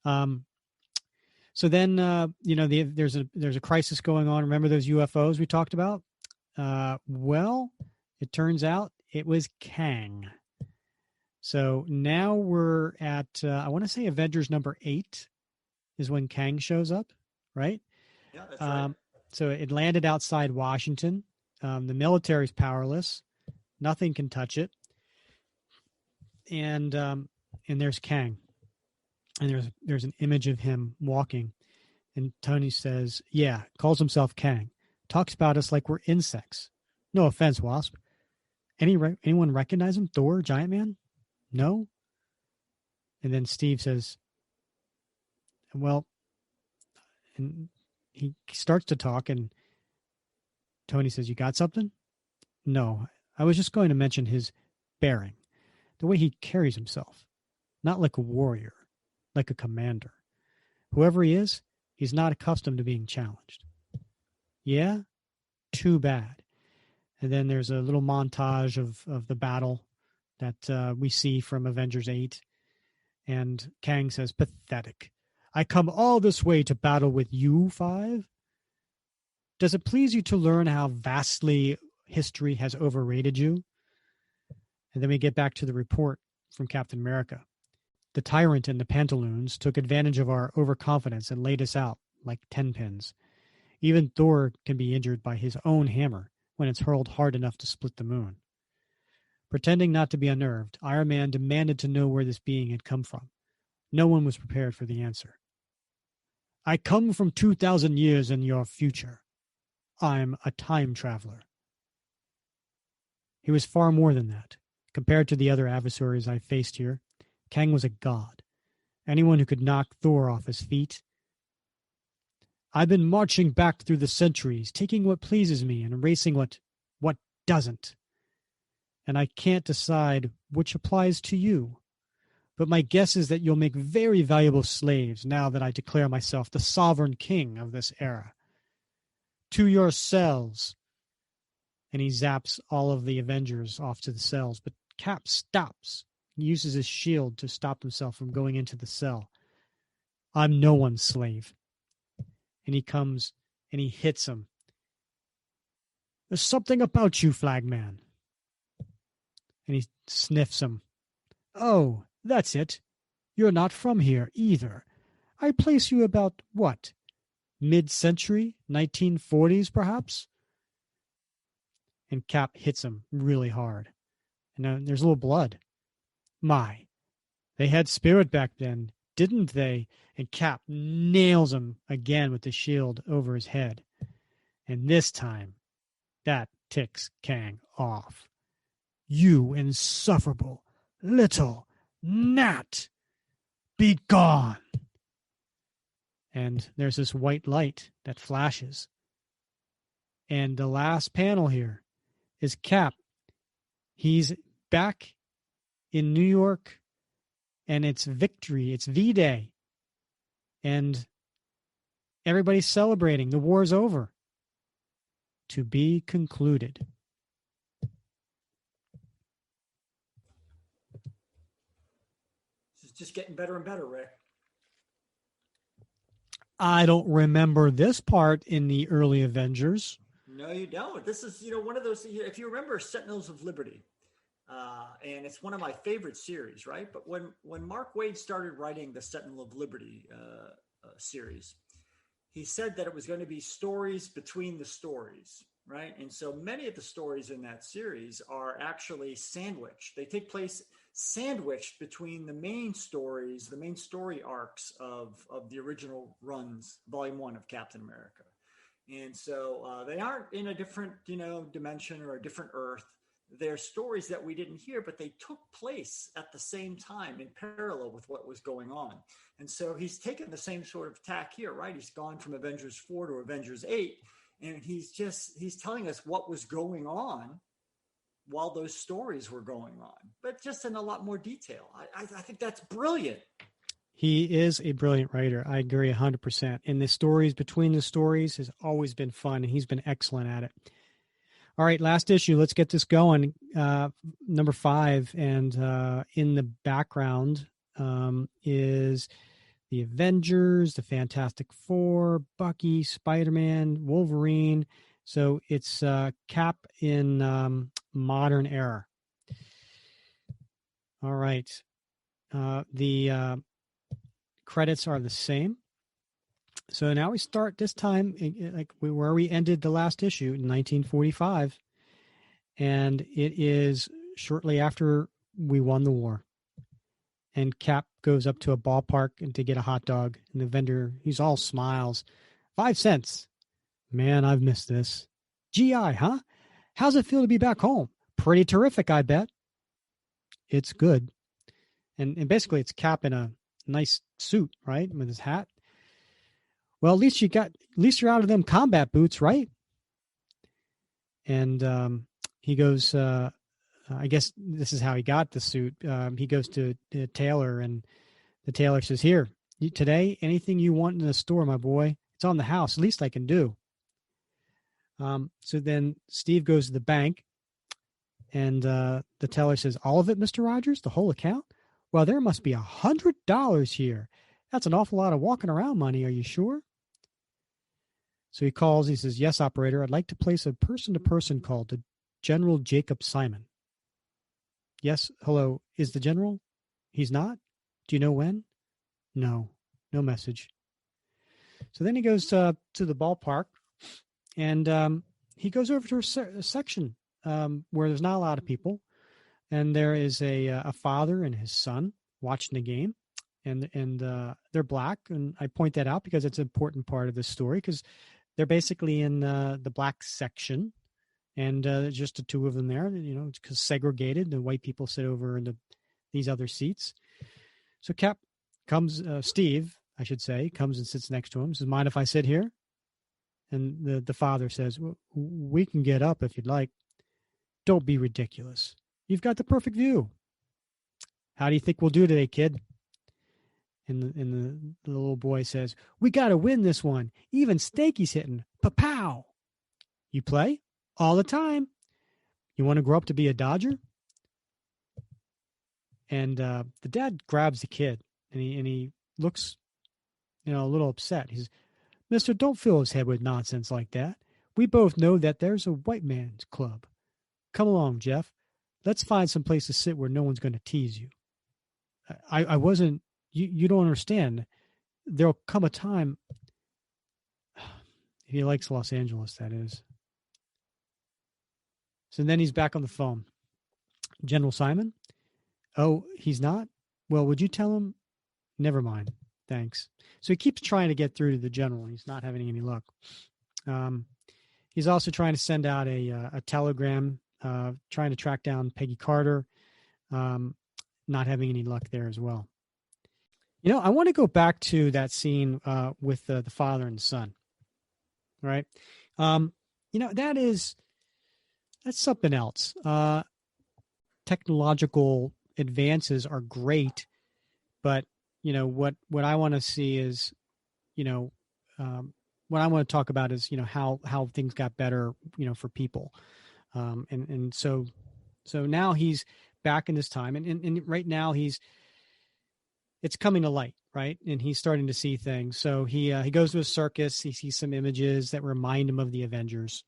So then there's a crisis going on. Remember those UFOs we talked about? Well, it turns out it was Kang. So now we're at I want to say Avengers number 8 is when Kang shows up, right? Yeah, that's right. So it landed outside Washington. The military's powerless. Nothing can touch it. And there's Kang. And there's an image of him walking. And Tony says, yeah, calls himself Kang. Talks about us like we're insects. No offense, Wasp. Anyone recognize him? Thor, Giant Man? No? And then Steve says, well, and he starts to talk, and Tony says, you got something? No, I was just going to mention his bearing, the way he carries himself. Not like a warrior, like a commander. Whoever he is, he's not accustomed to being challenged. Yeah? Too bad. And then there's a little montage of the battle that we see from Avengers 8. And Kang says, pathetic. I come all this way to battle with you, Five? Does it please you to learn how vastly history has overrated you? And then we get back to the report from Captain America. The tyrant and the pantaloons took advantage of our overconfidence and laid us out like 10 pins. Even Thor can be injured by his own hammer when it's hurled hard enough to split the moon. Pretending not to be unnerved, Iron Man demanded to know where this being had come from. No one was prepared for the answer. I come from 2,000 years in your future. I'm a time traveler. He was far more than that. Compared to the other adversaries I faced here, Kang was a god. Anyone who could knock Thor off his feet. I've been marching back through the centuries, taking what pleases me and erasing what doesn't. And I can't decide which applies to you. But my guess is that you'll make very valuable slaves now that I declare myself the sovereign king of this era. To your cells. And he zaps all of the Avengers off to the cells, but Cap stops. He uses his shield to stop himself from going into the cell. I'm no one's slave. And he comes and he hits him. There's something about you, Flagman. And he sniffs him. Oh, that's it. You're not from here either. I place you about, what, mid-century, 1940s perhaps? And Cap hits him really hard. And there's a little blood. My, they had spirit back then, didn't they? And Cap nails him again with the shield over his head. And this time, that ticks Kang off. You insufferable little gnat, be gone. And there's this white light that flashes. And the last panel here is Cap. He's back in New York, and it's victory. It's V-Day. And everybody's celebrating. The war's over. To be concluded. This is just getting better and better, Rick. I don't remember this part in the early Avengers. No, you don't. This is, one of those, if you remember Sentinels of Liberty, and it's one of my favorite series, right? But when Mark Waid started writing the Sentinel of Liberty series, he said that it was going to be stories between the stories, right? And so many of the stories in that series are actually sandwiched. They take place sandwiched between the main stories, the main story arcs of the original runs, Volume 1 of Captain America. And so they aren't in a different, dimension or a different Earth. They're stories that we didn't hear, but they took place at the same time in parallel with what was going on. And so he's taken the same sort of tack here, right? He's gone from Avengers 4 to Avengers 8, and he's telling us what was going on while those stories were going on, but just in a lot more detail. I think that's brilliant. He is a brilliant writer. I agree 100%. And the stories between the stories has always been fun, and he's been excellent at it. All right, last issue. Let's get this going. Number 5, and in the background is the Avengers, the Fantastic Four, Bucky, Spider-Man, Wolverine. So it's Cap in modern era. All right. The credits are the same. So now we start this time where we ended the last issue in 1945. And it is shortly after we won the war. And Cap goes up to a ballpark and to get a hot dog. And the vendor, he's all smiles. 5 cents. Man, I've missed this. GI, huh? How's it feel to be back home? Pretty terrific, I bet. It's good. And basically it's Cap in a nice suit, right? With his hat. Well, at least you're out of them combat boots, right? And he goes, I guess this is how he got the suit. He goes to the tailor, and the tailor says, "Here, today, anything you want in the store, my boy, it's on the house. Least I can do." So then Steve goes to the bank, and the teller says, "All of it, Mr. Rogers, the whole account? Well, there must be $100 here. That's an awful lot of walking around money. Are you sure?" So he calls. He says, "Yes, operator. I'd like to place a person-to-person call to General Jacob Simon." "Yes, hello. Is the general?" "He's not. Do you know when?" No message." So then he goes to the ballpark, and he goes over to a section where there's not a lot of people, and there is a father and his son watching the game, and they're black, and I point that out because it's an important part of this story because they're basically in the black section, and just the two of them there, because segregated. The white people sit over in these other seats. So Cap comes, Steve, I should say, comes and sits next to him. Says, "Mind if I sit here?" And the father says, "Well, we can get up if you'd like." "Don't be ridiculous. You've got the perfect view." "How do you think we'll do today, kid?" And the little boy says, "We got to win this one. Even Stakey's hitting. Pa-pow." "You play?" "All the time." "You want to grow up to be a Dodger?" And the dad grabs the kid, and he looks, a little upset. He says, "Mister, don't fill his head with nonsense like that. We both know that there's a white man's club. Come along, Jeff. Let's find some place to sit where no one's going to tease you." I wasn't. You don't understand. There'll come a time. He likes Los Angeles, that is. So then he's back on the phone. "General Simon?" "Oh, he's not? Well, would you tell him?" "Never mind. Thanks." So he keeps trying to get through to the general. He's not having any luck. He's also trying to send out a telegram, trying to track down Peggy Carter, not having any luck there as well. I want to go back to that scene with the father and the son, right? That's something else. Technological advances are great, but what I want to see is, what I want to talk about is how things got better for people, and so now he's back in this time, and right now it's coming to light, right? And he's starting to see things. So he goes to a circus. He sees some images that remind him of the Avengers,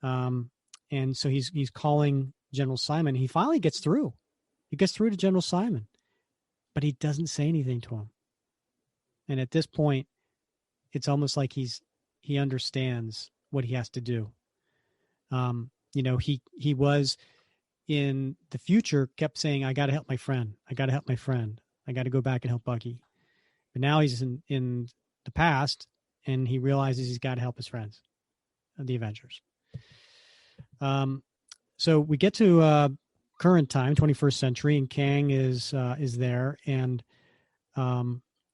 and so he's calling General Simon. He finally gets through. He gets through to General Simon, but he doesn't say anything to him. And at this point, it's almost like he understands what he has to do. He was in the future kept saying, "I got to help my friend. I got to help my friend. I got to go back and help Bucky." But now he's in the past, and he realizes he's got to help his friends. the Avengers. So we get to current time, 21st century, and Kang is there, and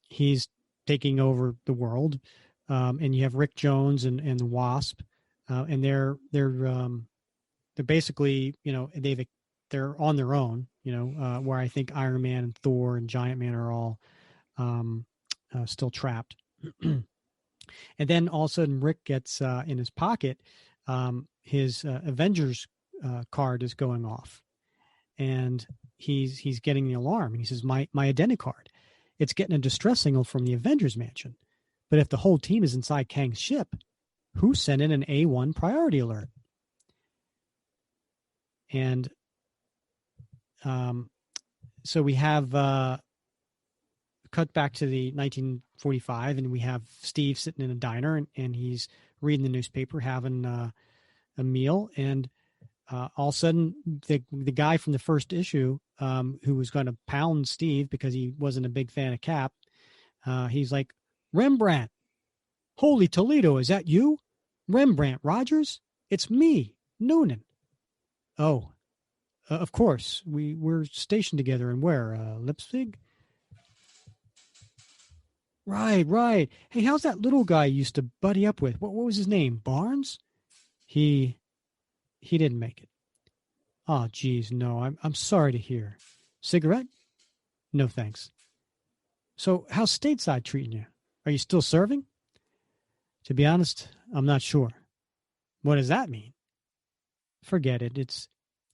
he's taking over the world. And you have Rick Jones and the Wasp, and they're basically, they're on their own, where I think Iron Man and Thor and Giant Man are all still trapped. And then all of a sudden Rick gets in his pocket, his Avengers card is going off, and he's getting the alarm, and he says, my identity card, it's getting a distress signal from the Avengers mansion. But if the whole team is inside Kang's ship, who sent in an A1 priority alert? And so we have cut back to the 1945, and we have Steve sitting in a diner, and he's reading the newspaper, having a meal, and all of a sudden the guy from the first issue, who was going to pound Steve because he wasn't a big fan of Cap, he's like, Rembrandt, holy Toledo, is that you? Rembrandt Rogers? It's me, Noonan. Oh, of course. We're stationed together, and where? Leipzig? Right. Hey, how's that little guy you used to buddy up with? What was his name? Barnes? He didn't make it. Oh, geez, no. I'm sorry to hear. Cigarette? No, thanks. So, how's stateside treating you? Are you still serving? To be honest, I'm not sure. What does that mean? Forget it.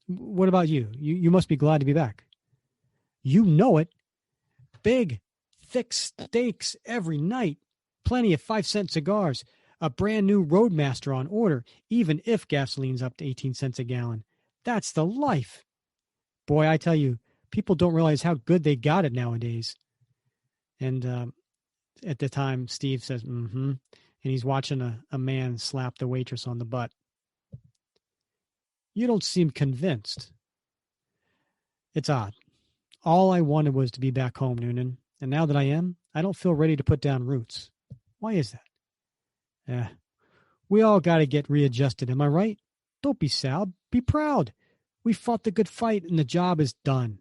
What about you? You must be glad to be back. You know it. Big, thick steaks every night. Plenty of 5-cent cigars. A brand new Roadmaster on order, even if gasoline's up to 18 cents a gallon. That's the life. Boy, I tell you, people don't realize how good they got it nowadays. And at the time, Steve says, mm-hmm. And he's watching a man slap the waitress on the butt. You don't seem convinced. It's odd. All I wanted was to be back home, Noonan. And now that I am, I don't feel ready to put down roots. Why is that? We all got to get readjusted, am I right? Don't be sad. Be proud. We fought the good fight and the job is done.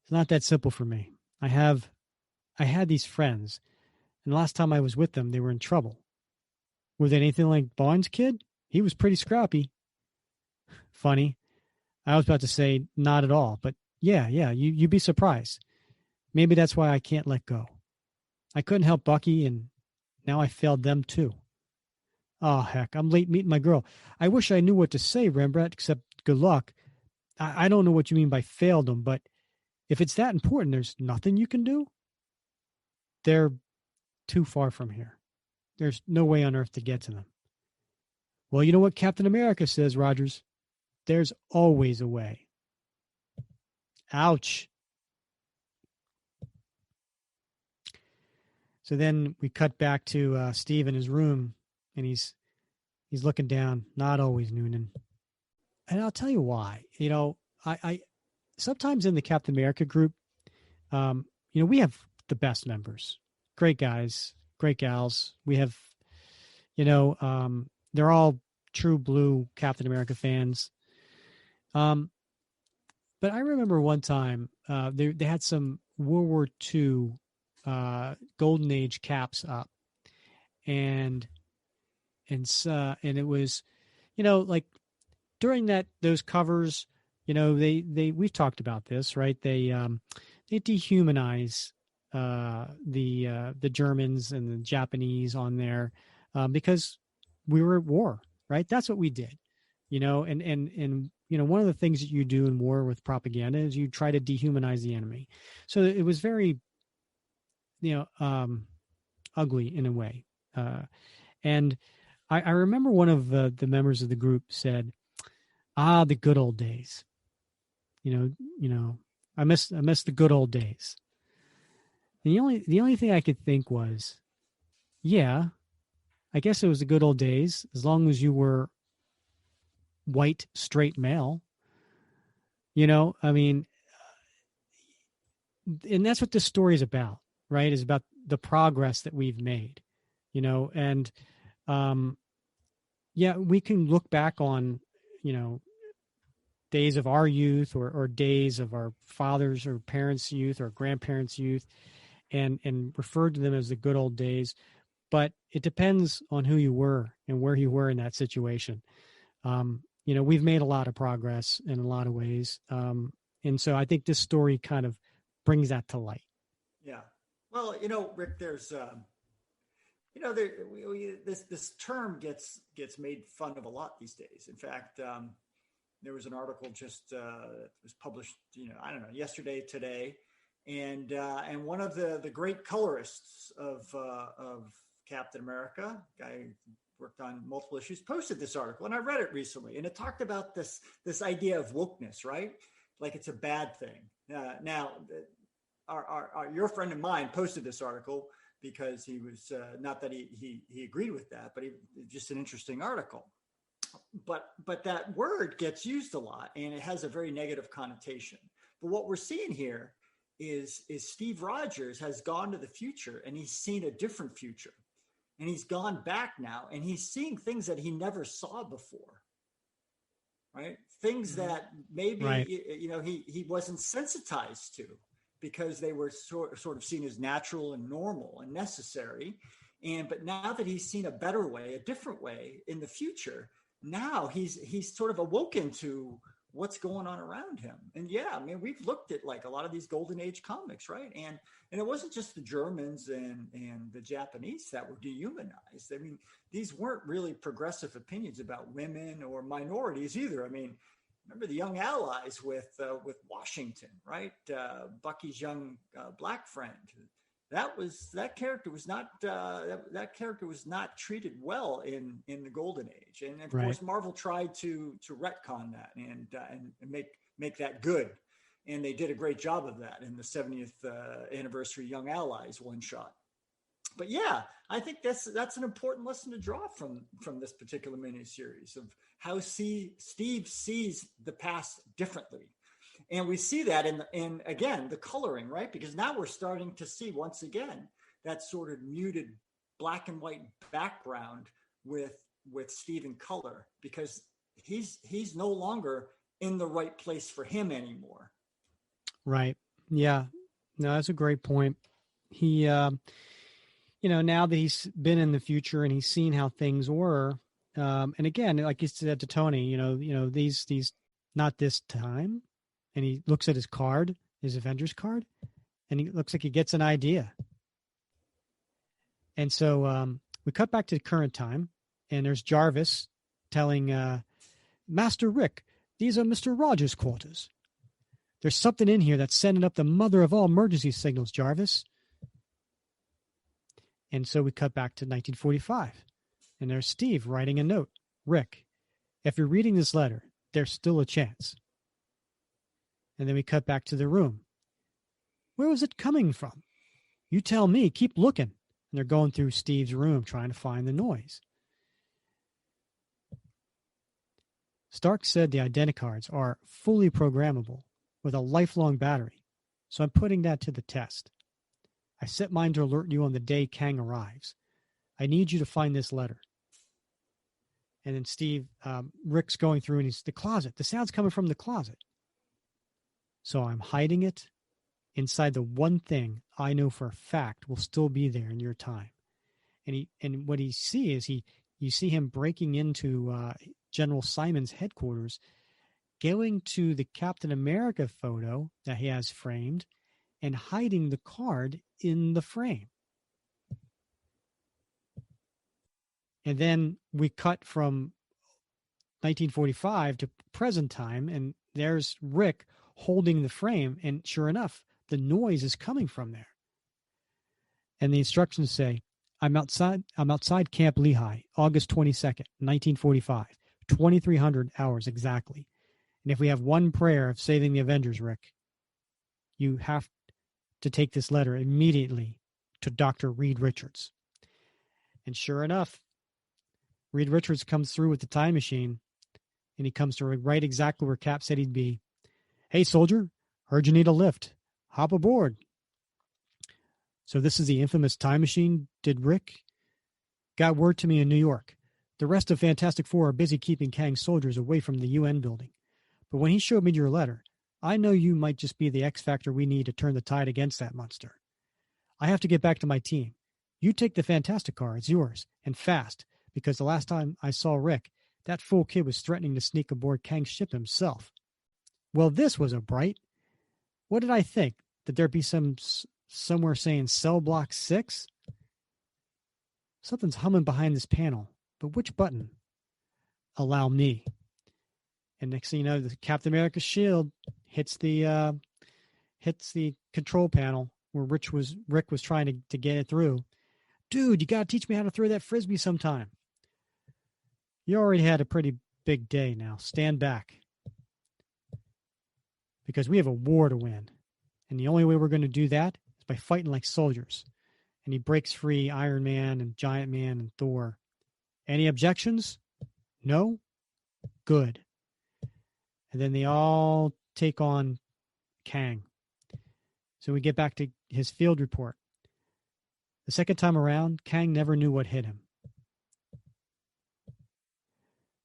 It's not that simple for me. I had these friends, and the last time I was with them, they were in trouble. Was it anything like Barnes' kid? He was pretty scrappy. Funny. I was about to say not at all, but yeah, you'd be surprised. Maybe that's why I can't let go. I couldn't help Bucky, and now I failed them too. Oh, heck, I'm late meeting my girl. I wish I knew what to say, Rembrandt, except good luck. I don't know what you mean by failed them, but if it's that important, there's nothing you can do? They're too far from here. There's no way on earth to get to them. Well, you know what Captain America says, Rogers? There's always a way. Ouch. So then we cut back to Steve in his room, and he's looking down. Not always, Noonan. And I'll tell you why. I sometimes in the Captain America group, we have the best members, great guys, great gals. We have, they're all true blue Captain America fans. But I remember one time they had some World War II Golden Age caps up, and it was, like during those covers, we've talked about this, right? They dehumanize the Germans and the Japanese on there because we were at war, right? That's what we did, and one of the things that you do in war with propaganda is you try to dehumanize the enemy. So it was very, ugly in a way. And I remember one of the members of the group said, the good old days. I miss the good old days. And the only thing I could think was, yeah, I guess it was the good old days as long as you were white, straight male. I mean, and that's what this story is about, right? Is about the progress that we've made, and yeah, we can look back on, days of our youth or days of our fathers or parents' youth or grandparents' youth and refer to them as the good old days. But it depends on who you were and where you were in that situation. We've made a lot of progress in a lot of ways. And so I think this story kind of brings that to light. Yeah. Well, Rick, there's there, this term gets made fun of a lot these days. In fact, there was an article just was published, I don't know, yesterday, today, and one of the great colorists of Captain America, guy who worked on multiple issues, posted this article, and I read it recently, and it talked about this idea of wokeness, right? Like it's a bad thing. Now, your friend of mine posted this article because he was not that he agreed with that, but just an interesting article. But that word gets used a lot, and it has a very negative connotation. But what we're seeing here is Steve Rogers has gone to the future, and he's seen a different future, and he's gone back now, and he's seeing things that he never saw before. Right? Things that maybe right. He wasn't sensitized to, because they were sort of seen as natural and normal and necessary. But now that he's seen a better way, a different way in the future, now he's sort of awoken to what's going on around him. And yeah, I mean, we've looked at like a lot of these Golden Age comics, right? And it wasn't just the Germans and the Japanese that were dehumanized. I mean, these weren't really progressive opinions about women or minorities either. I mean, remember the Young Allies with Washington, right? Bucky's young black friend. That character was not treated well in the Golden Age, and of course Marvel tried to retcon that and make that good, and they did a great job of that in the 70th anniversary Young Allies one shot. But yeah, I think that's an important lesson to draw from this particular miniseries of how Steve sees the past differently. And we see that in again, the coloring, right? Because now we're starting to see once again that sort of muted black and white background with Steve in color, because he's no longer in the right place for him anymore. Right. Yeah. No, that's a great point. He, now that he's been in the future and he's seen how things were, and again, like you said to Tony, these not this time. And he looks at his card, his Avengers card, and he looks like he gets an idea. And so we cut back to the current time, and there's Jarvis telling Master Rick, these are Mr. Rogers' quarters. There's something in here that's sending up the mother of all emergency signals, Jarvis. And so we cut back to 1945, and there's Steve writing a note. Rick, if you're reading this letter, there's still a chance. And then we cut back to the room. Where was it coming from? You tell me. Keep looking. And they're going through Steve's room trying to find the noise. Stark said the identicards are fully programmable with a lifelong battery, so I'm putting that to the test. I set mine to alert you on the day Kang arrives. I need you to find this letter. And then Rick's going through and he's the closet. The sound's coming from the closet. So I'm hiding it inside the one thing I know for a fact will still be there in your time. And what he sees is you see him breaking into General Simon's headquarters, going to the Captain America photo that he has framed and hiding the card in the frame. And then we cut from 1945 to present time, and there's Rick holding the frame, and sure enough, the noise is coming from there. And the instructions say, I'm outside Camp Lehigh, August 22nd, 1945, 2300 hours exactly. And if we have one prayer of saving the Avengers, Rick, you have to take this letter immediately to Dr. Reed Richards. And sure enough, Reed Richards comes through with the time machine, and he comes to right exactly where Cap said he'd be. Hey, soldier, heard you need a lift. Hop aboard. So this is the infamous time machine, did Rick? Got word to me in New York. The rest of Fantastic Four are busy keeping Kang's soldiers away from the UN building. But when he showed me your letter, I know you might just be the X factor we need to turn the tide against that monster. I have to get back to my team. You take the Fantastic car, it's yours, and fast, because the last time I saw Rick, that fool kid was threatening to sneak aboard Kang's ship himself. Well, this was a bright. What did I think? That there'd be somewhere saying cell block 6? Something's humming behind this panel, but which button? Allow me. And next thing you know, the Captain America shield hits the control panel where Rick was trying to get it through. Dude, you got to teach me how to throw that frisbee sometime. You already had a pretty big day now. Stand back. Because we have a war to win. And the only way we're going to do that is by fighting like soldiers. And he breaks free Iron Man and Giant Man and Thor. Any objections? No? Good. And then they all take on Kang. So we get back to his field report. The second time around, Kang never knew what hit him.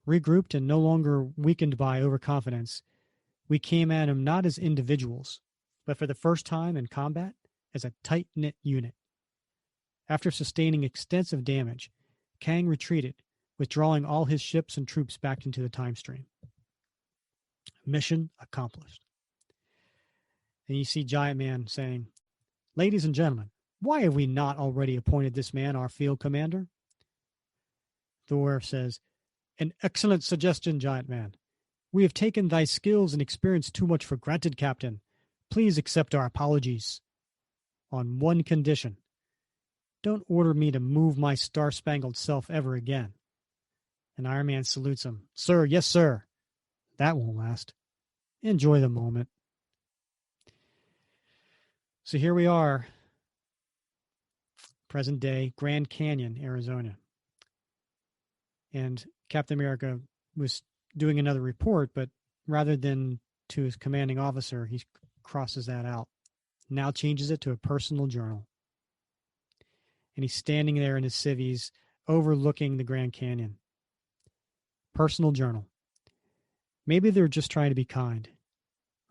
Regrouped and no longer weakened by overconfidence, we came at him not as individuals, but for the first time in combat, as a tight-knit unit. After sustaining extensive damage, Kang retreated, withdrawing all his ships and troops back into the time stream. Mission accomplished. And you see Giant Man saying, "Ladies and gentlemen, why have we not already appointed this man our field commander?" Thor says, "An excellent suggestion, Giant Man. We have taken thy skills and experience too much for granted, Captain. Please accept our apologies. On one condition. Don't order me to move my star-spangled self ever again." And Iron Man salutes him. "Sir, yes, sir." That won't last. Enjoy the moment. So here we are, present day, Grand Canyon, Arizona. And Captain America was doing another report, but rather than to his commanding officer, he crosses that out. Now changes it to a personal journal. And he's standing there in his civvies overlooking the Grand Canyon. Personal journal. Maybe they were just trying to be kind,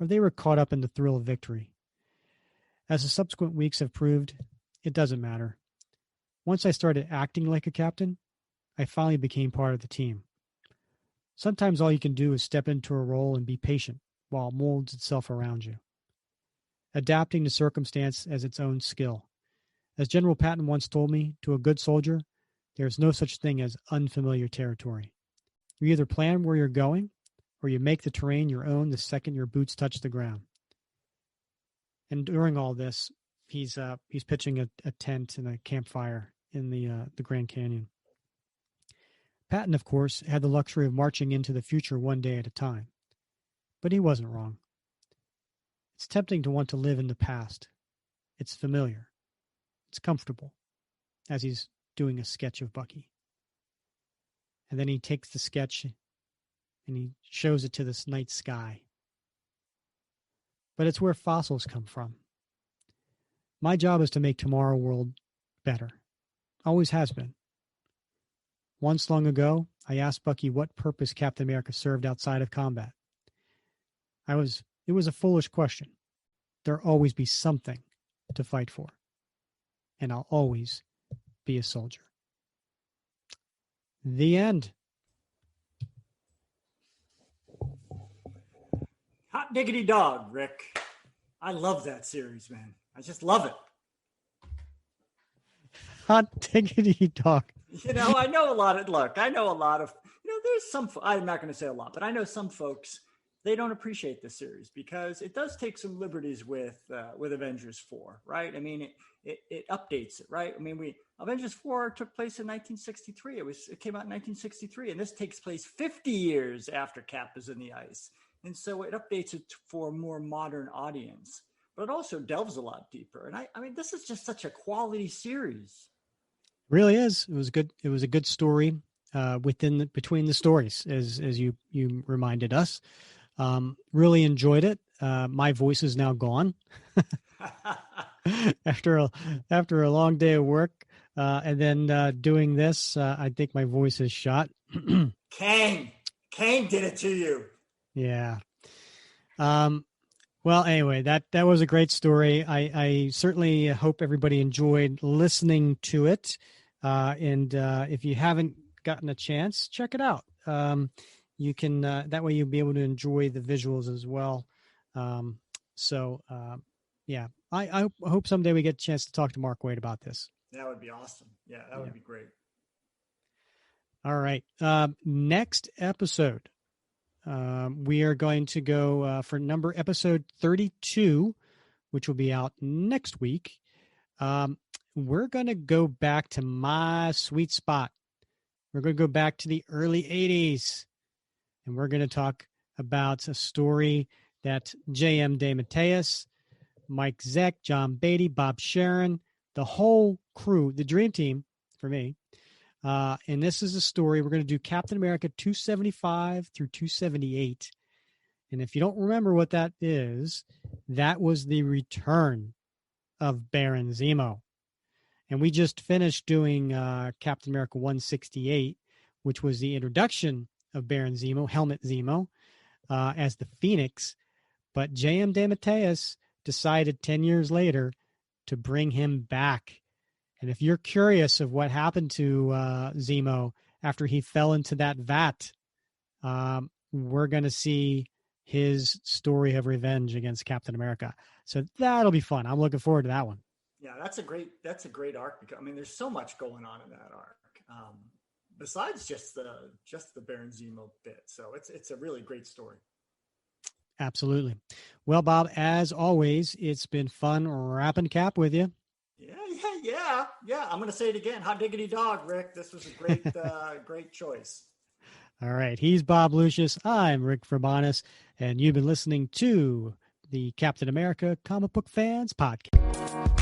or they were caught up in the thrill of victory. As the subsequent weeks have proved, it doesn't matter. Once I started acting like a captain, I finally became part of the team. Sometimes all you can do is step into a role and be patient while it molds itself around you. Adapting to circumstance as its own skill. As General Patton once told me, to a good soldier, there is no such thing as unfamiliar territory. You either plan where you're going, or you make the terrain your own the second your boots touch the ground. And during all this, he's pitching a tent and a campfire in the Grand Canyon. Patton, of course, had the luxury of marching into the future one day at a time. But he wasn't wrong. It's tempting to want to live in the past. It's familiar. It's comfortable, as he's doing a sketch of Bucky. And then he takes the sketch and he shows it to this night sky. But it's where fossils come from. My job is to make tomorrow world better. Always has been. Once long ago, I asked Bucky what purpose Captain America served outside of combat. It was a foolish question. There'll always be something to fight for. And I'll always be a soldier. The end. Hot diggity dog, Rick. I love that series, man. I just love it. Hot diggity dog. I know a lot of, there's some, I'm not going to say a lot, but I know some folks, they don't appreciate this series because it does take some liberties with Avengers 4, right? I mean, it updates it, right? I mean, Avengers 4 took place in 1963. It came out in 1963, and this takes place 50 years after Cap is in the ice. And so it updates it for a more modern audience, but it also delves a lot deeper. And I mean, this is just such a quality series. It really is. It was good. It was a good story between the stories, as you reminded us. Really enjoyed it. My voice is now gone after a long day of work. And then doing this, I think my voice is shot. Kang did it to you. Yeah. Well, anyway, that was a great story. I certainly hope everybody enjoyed listening to it. And if you haven't gotten a chance, check it out. You can that way you'll be able to enjoy the visuals as well. So yeah, I hope someday we get a chance to talk to Mark Waid about this. That would be awesome. Yeah, that would be great. All right. Next episode, we are going to go for episode 32, which will be out next week. We're going to go back to my sweet spot. We're going to go back to the early 80s, and we're going to talk about a story that J.M. DeMatteis, Mike Zeck, John Beatty, Bob Sharon, the whole crew, the dream team for me. And this is a story. We're going to do Captain America 275 through 278. And if you don't remember what that is, that was the return of Baron Zemo. And we just finished doing Captain America 168, which was the introduction of Baron Zemo, Helmut Zemo, as the Phoenix. But J.M. DeMatteis decided 10 years later to bring him back. And if you're curious of what happened to Zemo after he fell into that vat, we're going to see his story of revenge against Captain America. So that'll be fun. I'm looking forward to that one. Yeah, that's a great arc. I mean, there's so much going on in that arc. Besides just the Baron Zemo bit. So it's a really great story. Absolutely. Well, Bob, as always, it's been fun wrapping cap with you. Yeah. I'm going to say it again. Hot diggity dog, Rick. This was a great, great choice. All right. He's Bob Lucius. I'm Rick Verbanis, and you've been listening to the Captain America Comic Book Fans Podcast.